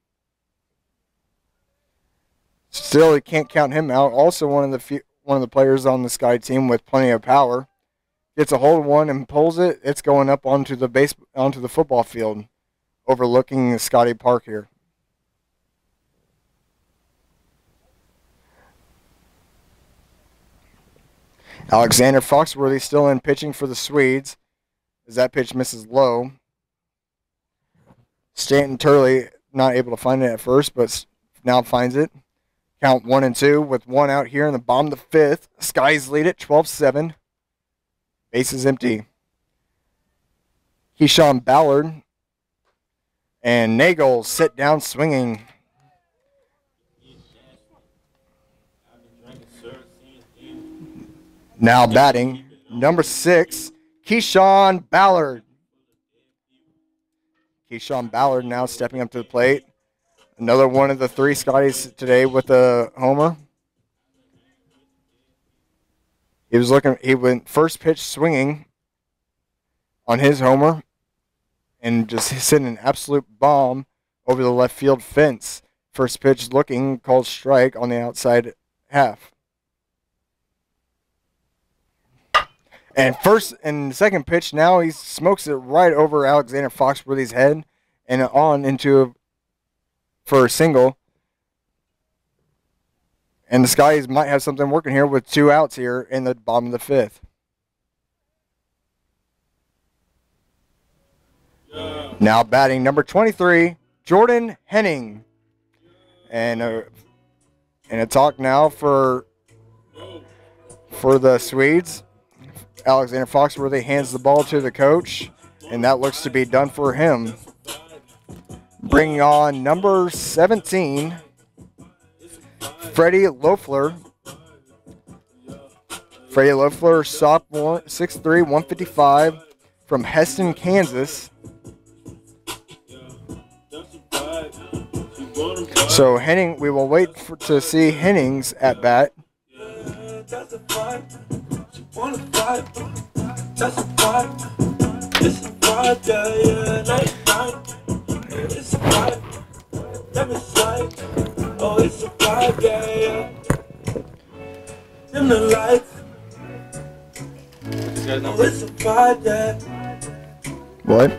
Still, he can't count him out. Also one of the players on the Sky team with plenty of power. Gets a hold of one and pulls it. It's going up onto the football field, overlooking Scotty Park here. Alexander Foxworthy still in pitching for the Swedes as that pitch misses low. Stanton Turley not able to find it at first, but now finds it. Count 1-2 with 1 out here in the bottom of the fifth. Skies lead it 12-7. Base is empty. Keyshawn Ballard and Nagel sit down swinging. Now batting, number 6, Keyshawn Ballard. Keyshawn Ballard now stepping up to the plate. Another one of the three Scotties today with a homer. He went first pitch swinging on his homer and just sending an absolute bomb over the left field fence. First pitch looking, called strike on the outside half. And second pitch, now he smokes it right over Alexander Foxworthy's head and on for a single. And the Scotties might have something working here with 2 outs here in the bottom of the 5th. Now batting number 23, Jordan Henning. And a talk now for the Swedes. Alexander Foxworthy hands the ball to the coach, and that looks to be done for him. Bringing on number 17, Freddie Loeffler. Freddie Loeffler, sophomore, 6'3", 155, from Heston, Kansas. So Henning, we will wait to see Henning's at bat. What?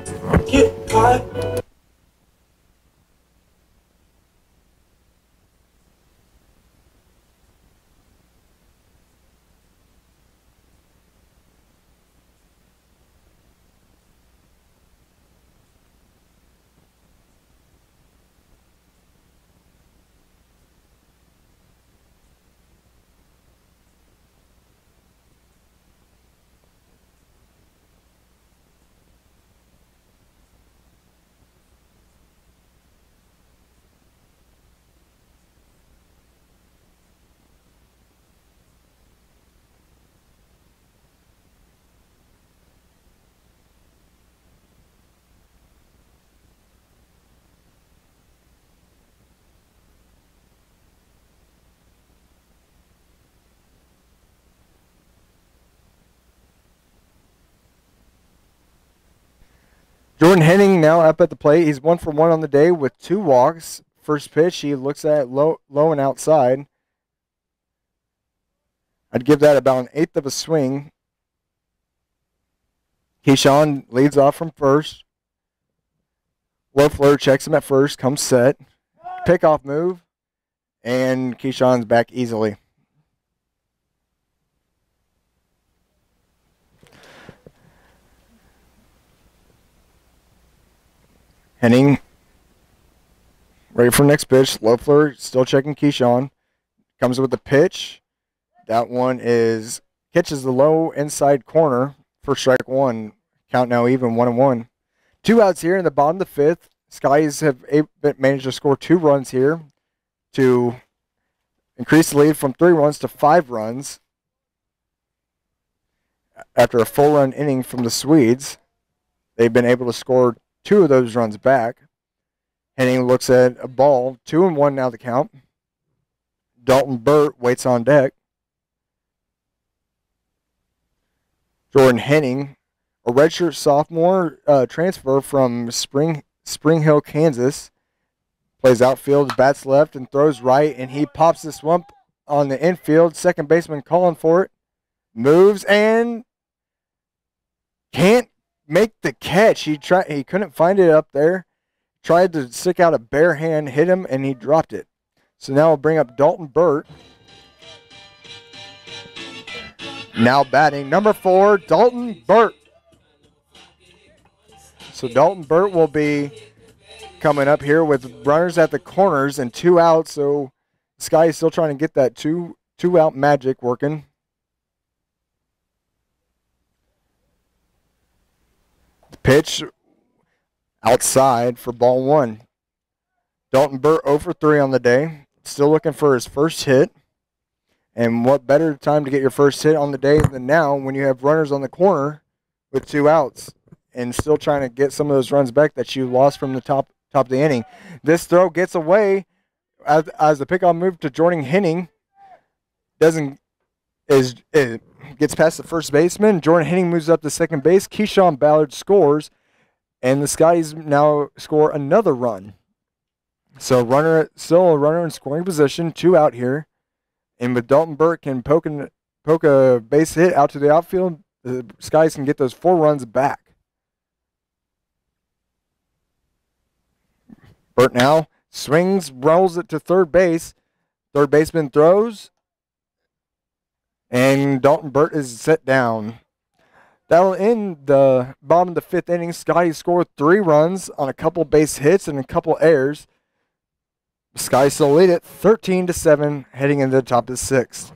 Jordan Henning now up at the plate. He's 1 for 1 on the day with 2 walks. First pitch, he looks at low and outside. I'd give that about an 1/8 of a swing. Keyshawn leads off from first. Loeffler checks him at first, comes set. Pickoff move, and Keyshawn's back easily. Henning ready for next pitch. Loeffler still checking Keyshawn. Comes with the pitch. That one catches the low inside corner for strike 1. Count now even, 1-1. 2 outs here in the bottom of the 5th. Skies have managed to score 2 runs here to increase the lead from 3 runs to 5 runs after a full run inning from the Swedes. They've been able to score 2 of those runs back. Henning looks at a ball, 2-1 now the count. Dalton Burt waits on deck. Jordan Henning, a redshirt sophomore transfer from Spring Hill, Kansas, plays outfield, bats left and throws right, and he pops this one on the infield. Second baseman calling for it, moves and can't make the catch. He couldn't find it up there. Tried to stick out a bare hand, hit him, and he dropped it. So now we'll bring up Dalton Burt. Now batting number 4, Dalton Burt. So Dalton Burt will be coming up here with runners at the corners and 2 outs. So Sky is still trying to get that two out magic working. The pitch outside for ball 1. Dalton Burt 0 for 3 on the day. Still looking for his first hit. And what better time to get your first hit on the day than now when you have runners on the corner with 2 outs and still trying to get some of those runs back that you lost from the top top of the inning. This throw gets away as the pickoff move to Jordan Henning it gets past the first baseman. Jordan Henning moves up to second base. Keyshawn Ballard scores, and the Scotties now score another run. So still a runner in scoring position, 2 out here. And with Dalton Burke can poke a base hit out to the outfield, the Scotties can get those 4 runs back. Burt now swings, rolls it to third base. Third baseman throws, and Dalton Burt is set down. That'll end the bottom of the 5th inning. Scotties scored 3 runs on a couple base hits and a couple errors. Scotties still lead it 13-7 heading into the top of the 6th.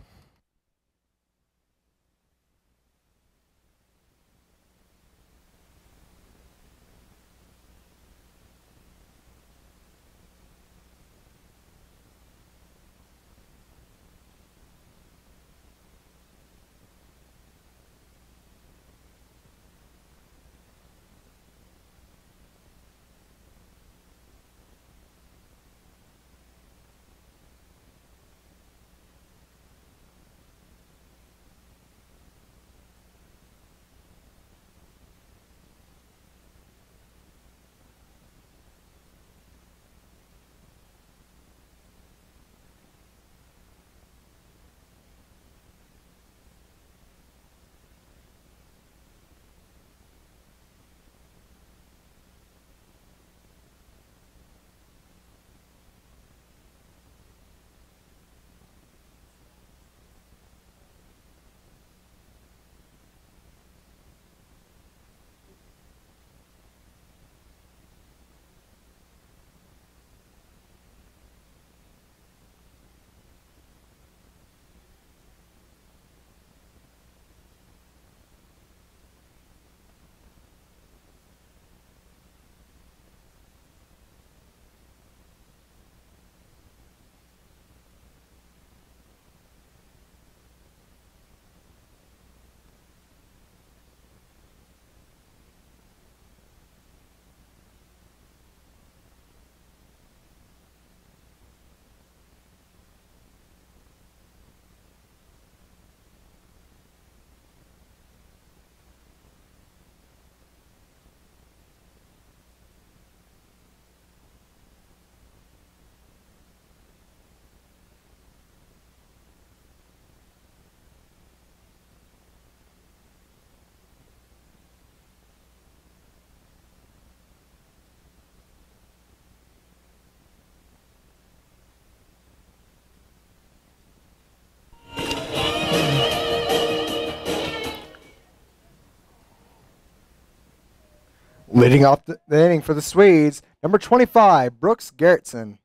Leading off the inning for the Swedes, number 25, Brooks Gerritsen.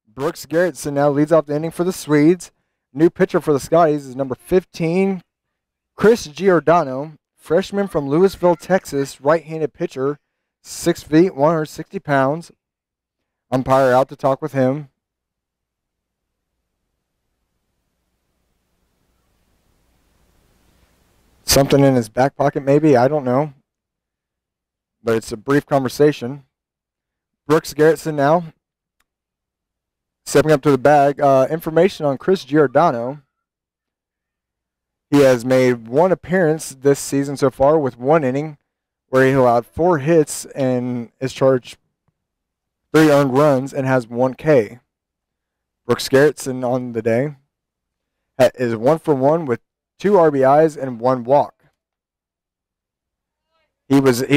Brooks Gerritsen now leads off the inning for the Swedes. New pitcher for the Scotties is number 15, Chris Giordano, freshman from Louisville, Texas, right-handed pitcher, 6 feet, 160 pounds. Umpire out to talk with him. Something in his back pocket maybe, I don't know. But it's a brief conversation. Brooks Gerritsen now stepping up to the bag. Information on Chris Giordano. He has made 1 appearance this season so far with 1 inning where he allowed 4 hits and is charged 3 earned runs and has 1 K. Brooks Gerritsen on the day is 1 for 1 with 2 RBIs and 1 walk. He was the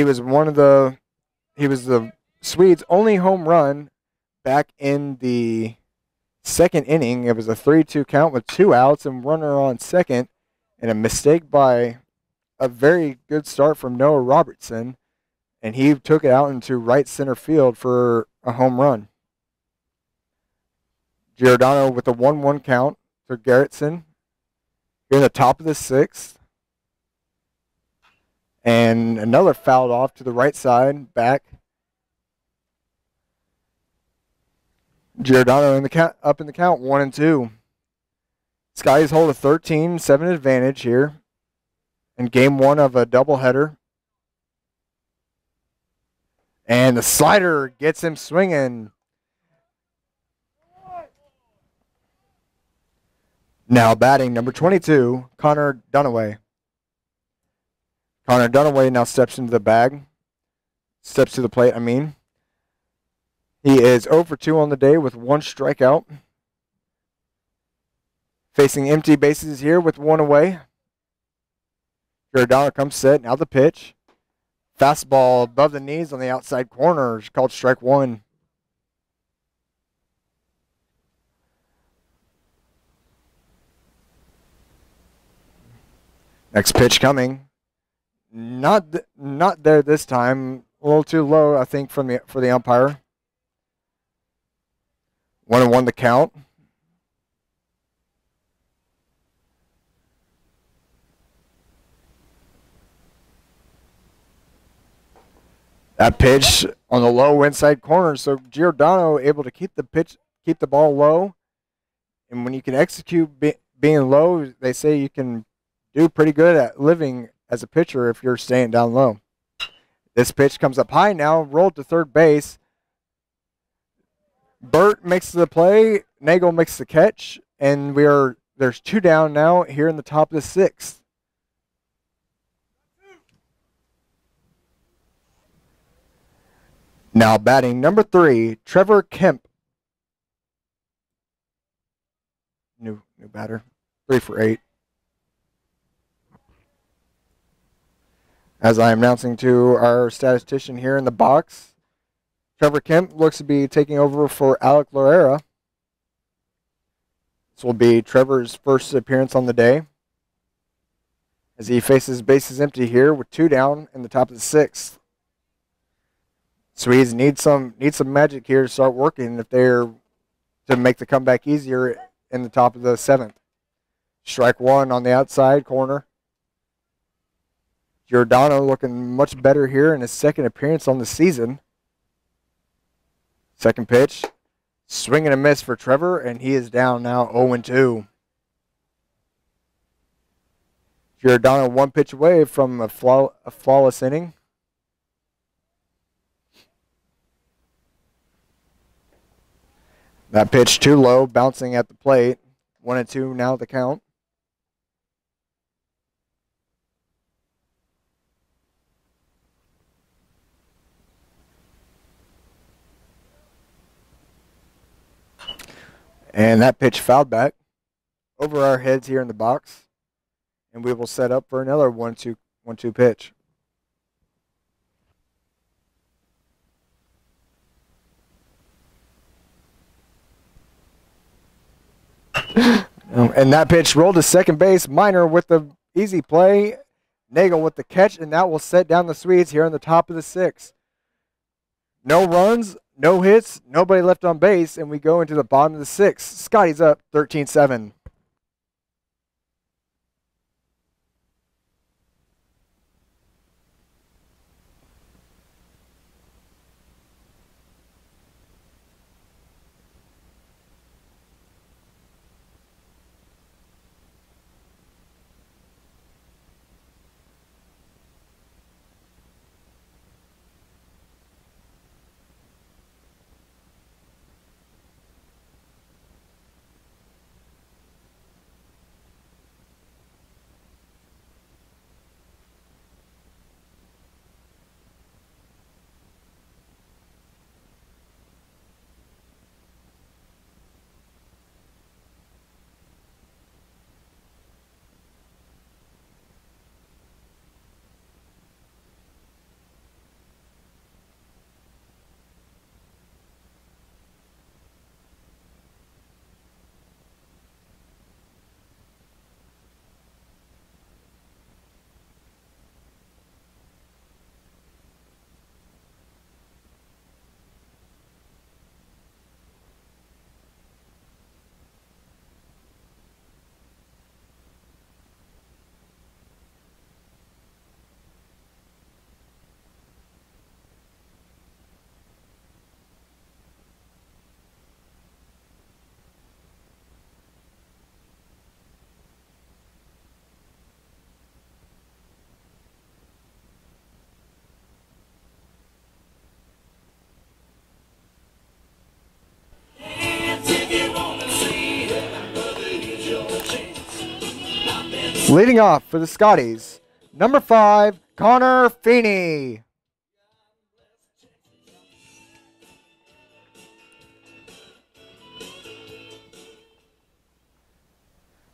Swedes' only home run back in the 2nd inning. It was a 3-2 count with 2 outs and runner on second, and a mistake by a very good start from Noah Robertson, and he took it out into right center field for a home run. Giordano with a 1-1 count for Gerritsen. Here in the top of the 6th. And another fouled off to the right side, back. Giordano up in the count, 1-2. Scotties hold a 13-7 advantage here in game 1 of a doubleheader. And the slider gets him swinging. Now batting number 22, Connor Dunaway. Connor Dunaway now steps into the bag. Steps to the plate, I mean. He is 0 for 2 on the day with 1 strikeout. Facing empty bases here with 1 away. Giordano comes set. Now the pitch. Fastball above the knees on the outside corner. It's called strike 1. Next pitch coming. Not there this time. A little too low, I think, for the umpire. 1-1 the count. That pitch on the low inside corner. So Giordano able to keep the ball low. And when you can execute being low, they say you can do pretty good at living as a pitcher if you're staying down low. This pitch comes up high now, rolled to third base. Burt makes the play, Nagel makes the catch, and there's 2 down now here in the top of the 6th. Now batting number 3, Trevor Kemp. New batter, 3 for 8. As I am announcing to our statistician here in the box, Trevor Kemp looks to be taking over for Alec Loera. This will be Trevor's first appearance on the day, as he faces bases empty here with 2 down in the top of the 6th. Swedes need some magic here to start working if they're to make the comeback easier in the top of the 7th. Strike 1 on the outside corner. Giordano looking much better here in his second appearance on the season. Second pitch. Swing and a miss for Trevor, and he is down now 0-2. Giordano 1 pitch away from a flawless inning. That pitch too low, bouncing at the plate. 1-2 now the count. And that pitch fouled back over our heads here in the box. And we will set up for another 1-2 pitch. And that pitch rolled to second base. Minor with the easy play. Nagel with the catch, and that will set down the Swedes here on the top of the 6th. No runs, no hits, nobody left on base, and we go into the bottom of the 6th. Scotty's up 13-7. Leading off for the Scotties, number 5, Connor Feeney.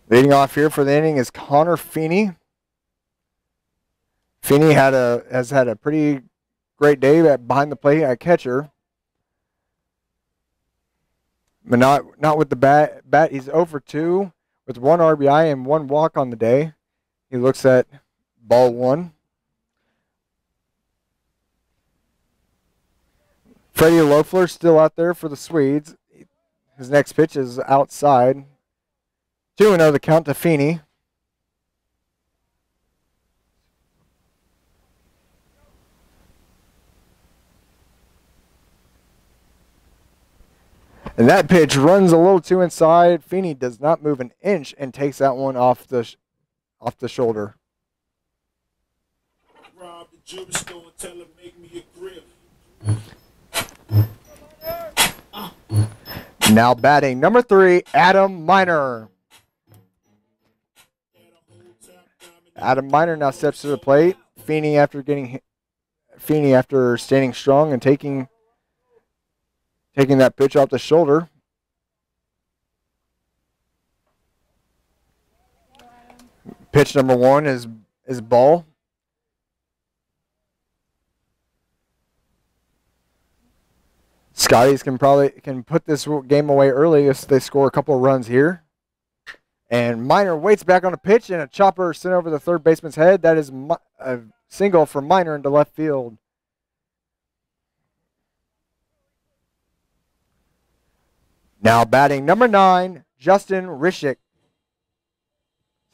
Leading off here for the inning is Connor Feeney. Feeney has had a pretty great day behind the plate at catcher. But not with the bat. He's 0 for 2 with 1 RBI and 1 walk on the day. He looks at ball 1. Freddie Loeffler still out there for the Swedes. His next pitch is outside. 2-0 the count to Feeney. And that pitch runs a little too inside. Feeney does not move an inch and takes that one off the shoulder. Rob the jewelry store and tell him make me a grip. Now batting number 3, Adam Miner. Adam Miner now steps to the plate. Feeney after standing strong and taking that pitch off the shoulder. Pitch number 1 is ball. Scotties can put this game away early if they score a couple of runs here. And Miner waits back on a pitch, and a chopper sent over the third baseman's head. That is a single for Miner into left field. Now batting number 9, Justin Rishik. Is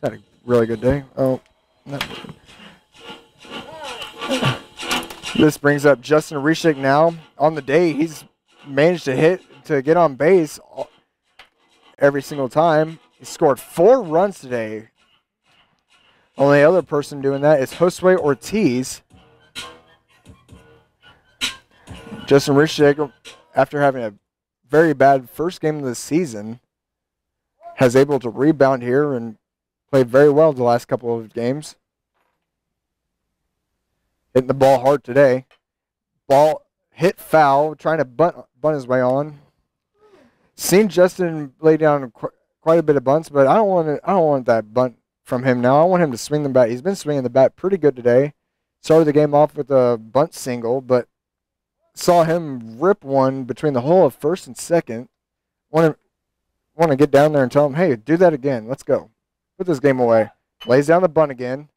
that a really good day? Oh, no. This brings up Justin Rishik now. On the day, he's managed to get on base every single time. He scored 4 runs today. Only other person doing that is Josue Ortiz. Justin Rishik, after having a very bad first game of the season, has able to rebound here and play very well the last couple of games. Hitting the ball hard today. Ball hit foul, trying to bunt his way on. Seen Justin lay down quite a bit of bunts, but I don't want that bunt from him now. I want him to swing the bat. He's been swinging the bat pretty good today. Started the game off with a bunt single, but saw him rip one between the hole of first and second. Want to get down there and tell him, hey, do that again. Let's go. Put this game away. Lays down the bunt again.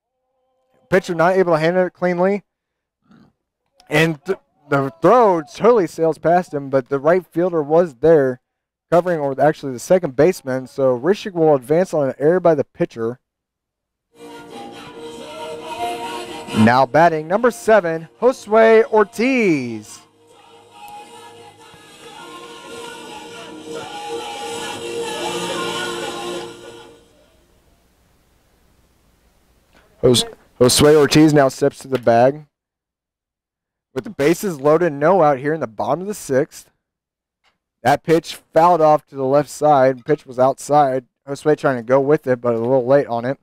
Pitcher not able to handle it cleanly. And the throw totally sails past him, but the right fielder was there covering, or actually the second baseman. So Rishik will advance on an error by the pitcher. Now batting number 7, Josue Ortiz. Josue Ortiz now steps to the bag. With the bases loaded, no out here in the bottom of the 6th. That pitch fouled off to the left side. Pitch was outside. Josue trying to go with it, but a little late on it.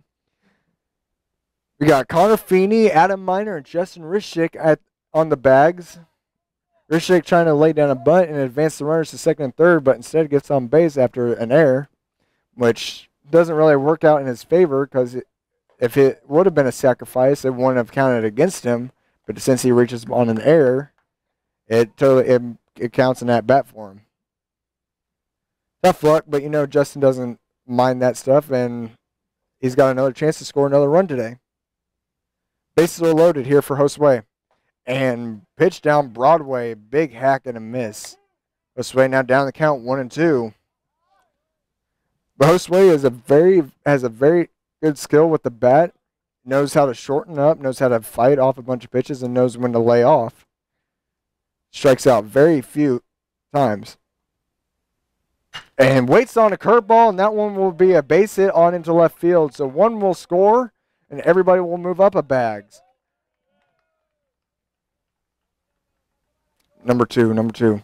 We got Connor Feeney, Adam Miner, and Justin Rishik on the bags. Rishik trying to lay down a bunt and advance the runners to second and third, but instead gets on base after an error, which doesn't really work out in his favor because if it would have been a sacrifice, it wouldn't have counted against him. But since he reaches on an error, it counts in that bat for him. Tough luck, but Justin doesn't mind that stuff, and he's got another chance to score another run today. Bases are loaded here for Josue. And pitch down Broadway, big hack and a miss. Josue now down the count 1-2. But Josue has a very good skill with the bat. Knows how to shorten up, knows how to fight off a bunch of pitches, and knows when to lay off. Strikes out very few times. And waits on a curveball, and that one will be a base hit on into left field. So one will score, and everybody will move up a bags. Number two.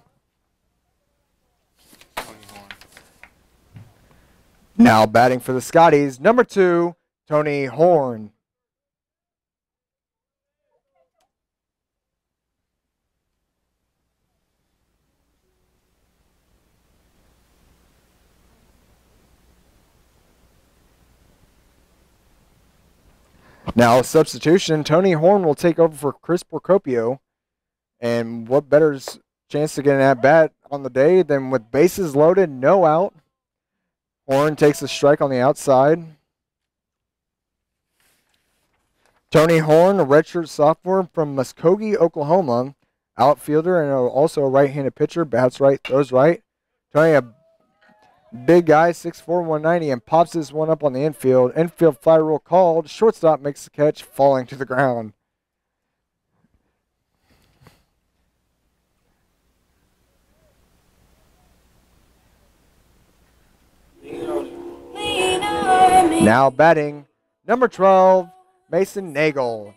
Now batting for the Scotties, number 2, Tony Horn. Now, substitution, Tony Horn will take over for Chris Procopio. And what better chance to get an at-bat on the day than with bases loaded, no out. Horn takes a strike on the outside. Tony Horn, a redshirt sophomore from Muskogee, Oklahoma, outfielder and also a right-handed pitcher, bats right, throws right. Tony, a big guy, 6'4", 190, and pops this one up on the infield. Infield fly rule called. Shortstop makes the catch, falling to the ground. Now batting, number 12, Mason Nagel.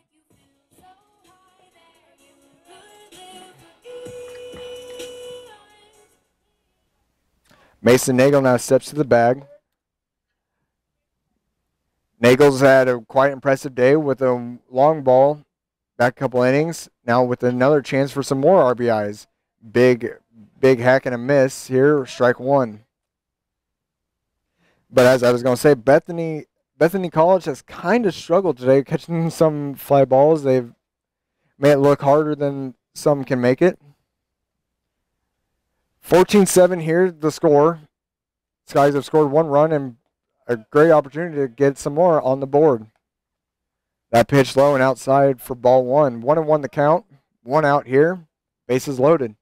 Mason Nagel now steps to the bag. Nagel's had a quite impressive day with a long ball, back a couple innings. Now with another chance for some more RBIs. Big hack and a miss here, strike one. But as I was going to say, Bethany College has kind of struggled today catching some fly balls. They've made it look harder than some can make it. 14-7 here, the score. Skies have scored one run and a great opportunity to get some more on the board. That pitch low and outside for ball one. 1-1 the count. One out here. Bases loaded.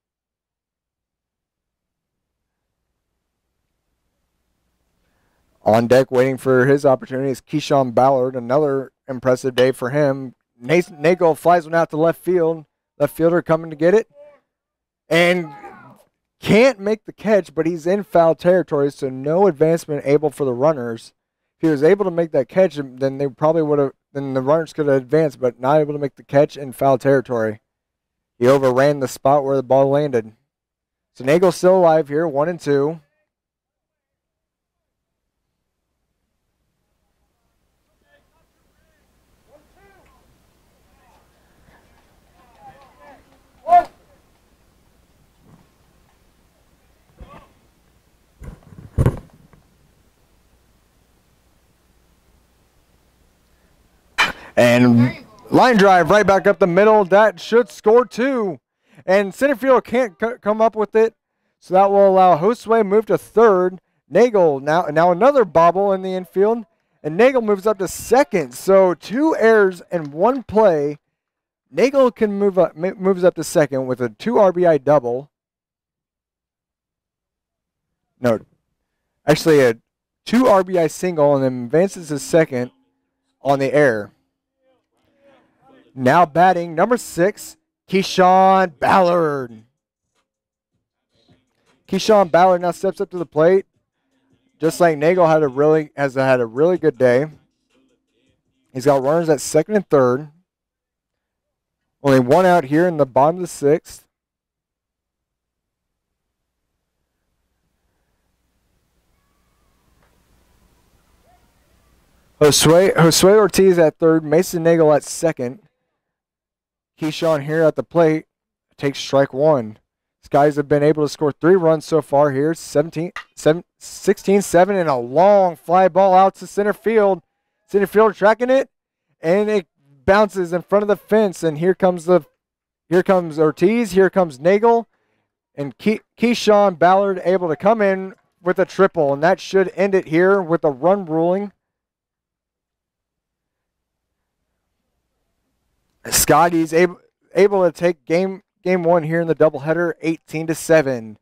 On deck waiting for his opportunity is Keyshawn Ballard. Another impressive day for him. Nagel flies one out to left field. Left fielder coming to get it. And can't make the catch, but he's in foul territory, so no advancement able for the runners. If he was able to make that catch, then they probably would have. Then the runners could have advanced, but not able to make the catch in foul territory. He overran the spot where the ball landed. So Nagel's still alive here, 1-2. And line drive right back up the middle. That should score two. And center field can't come up with it. So that will allow Josue move to third. Nagel now another bobble in the infield. And Nagel moves up to second. So two errors and one play. Nagel can moves up to second with a 2 RBI double. No, actually a 2 RBI single and then advances to second on the air. Now batting, number 6, Keyshawn Ballard. Keyshawn Ballard now steps up to the plate. Just like Nagel has had a really good day. He's got runners at second and third. Only one out here in the bottom of the 6th. Josue Ortiz at third, Mason Nagel at second. Keyshawn here at the plate takes strike one. These guys have been able to score 3 runs so far here. 16-7 and a long fly ball out to center field. Center field tracking it, and it bounces in front of the fence. And here comes Ortiz. Here comes Nagel, and Keyshawn Ballard able to come in with a triple, and that should end it here with a run ruling. Scotty's able to take game one here in the doubleheader, 18-7.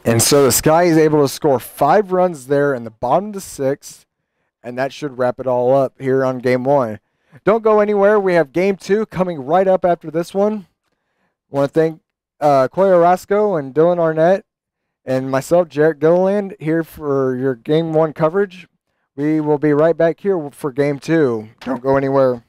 And so the Sky is able to score 5 runs there in the bottom of the 6th, and that should wrap it all up here on game 1. Don't go anywhere. We have game 2 coming right up after this one. I want to thank Coy Orozco and Dylan Arnett and myself, Jarrett Gilliland, here for your game 1 coverage. We will be right back here for game 2. Don't go anywhere.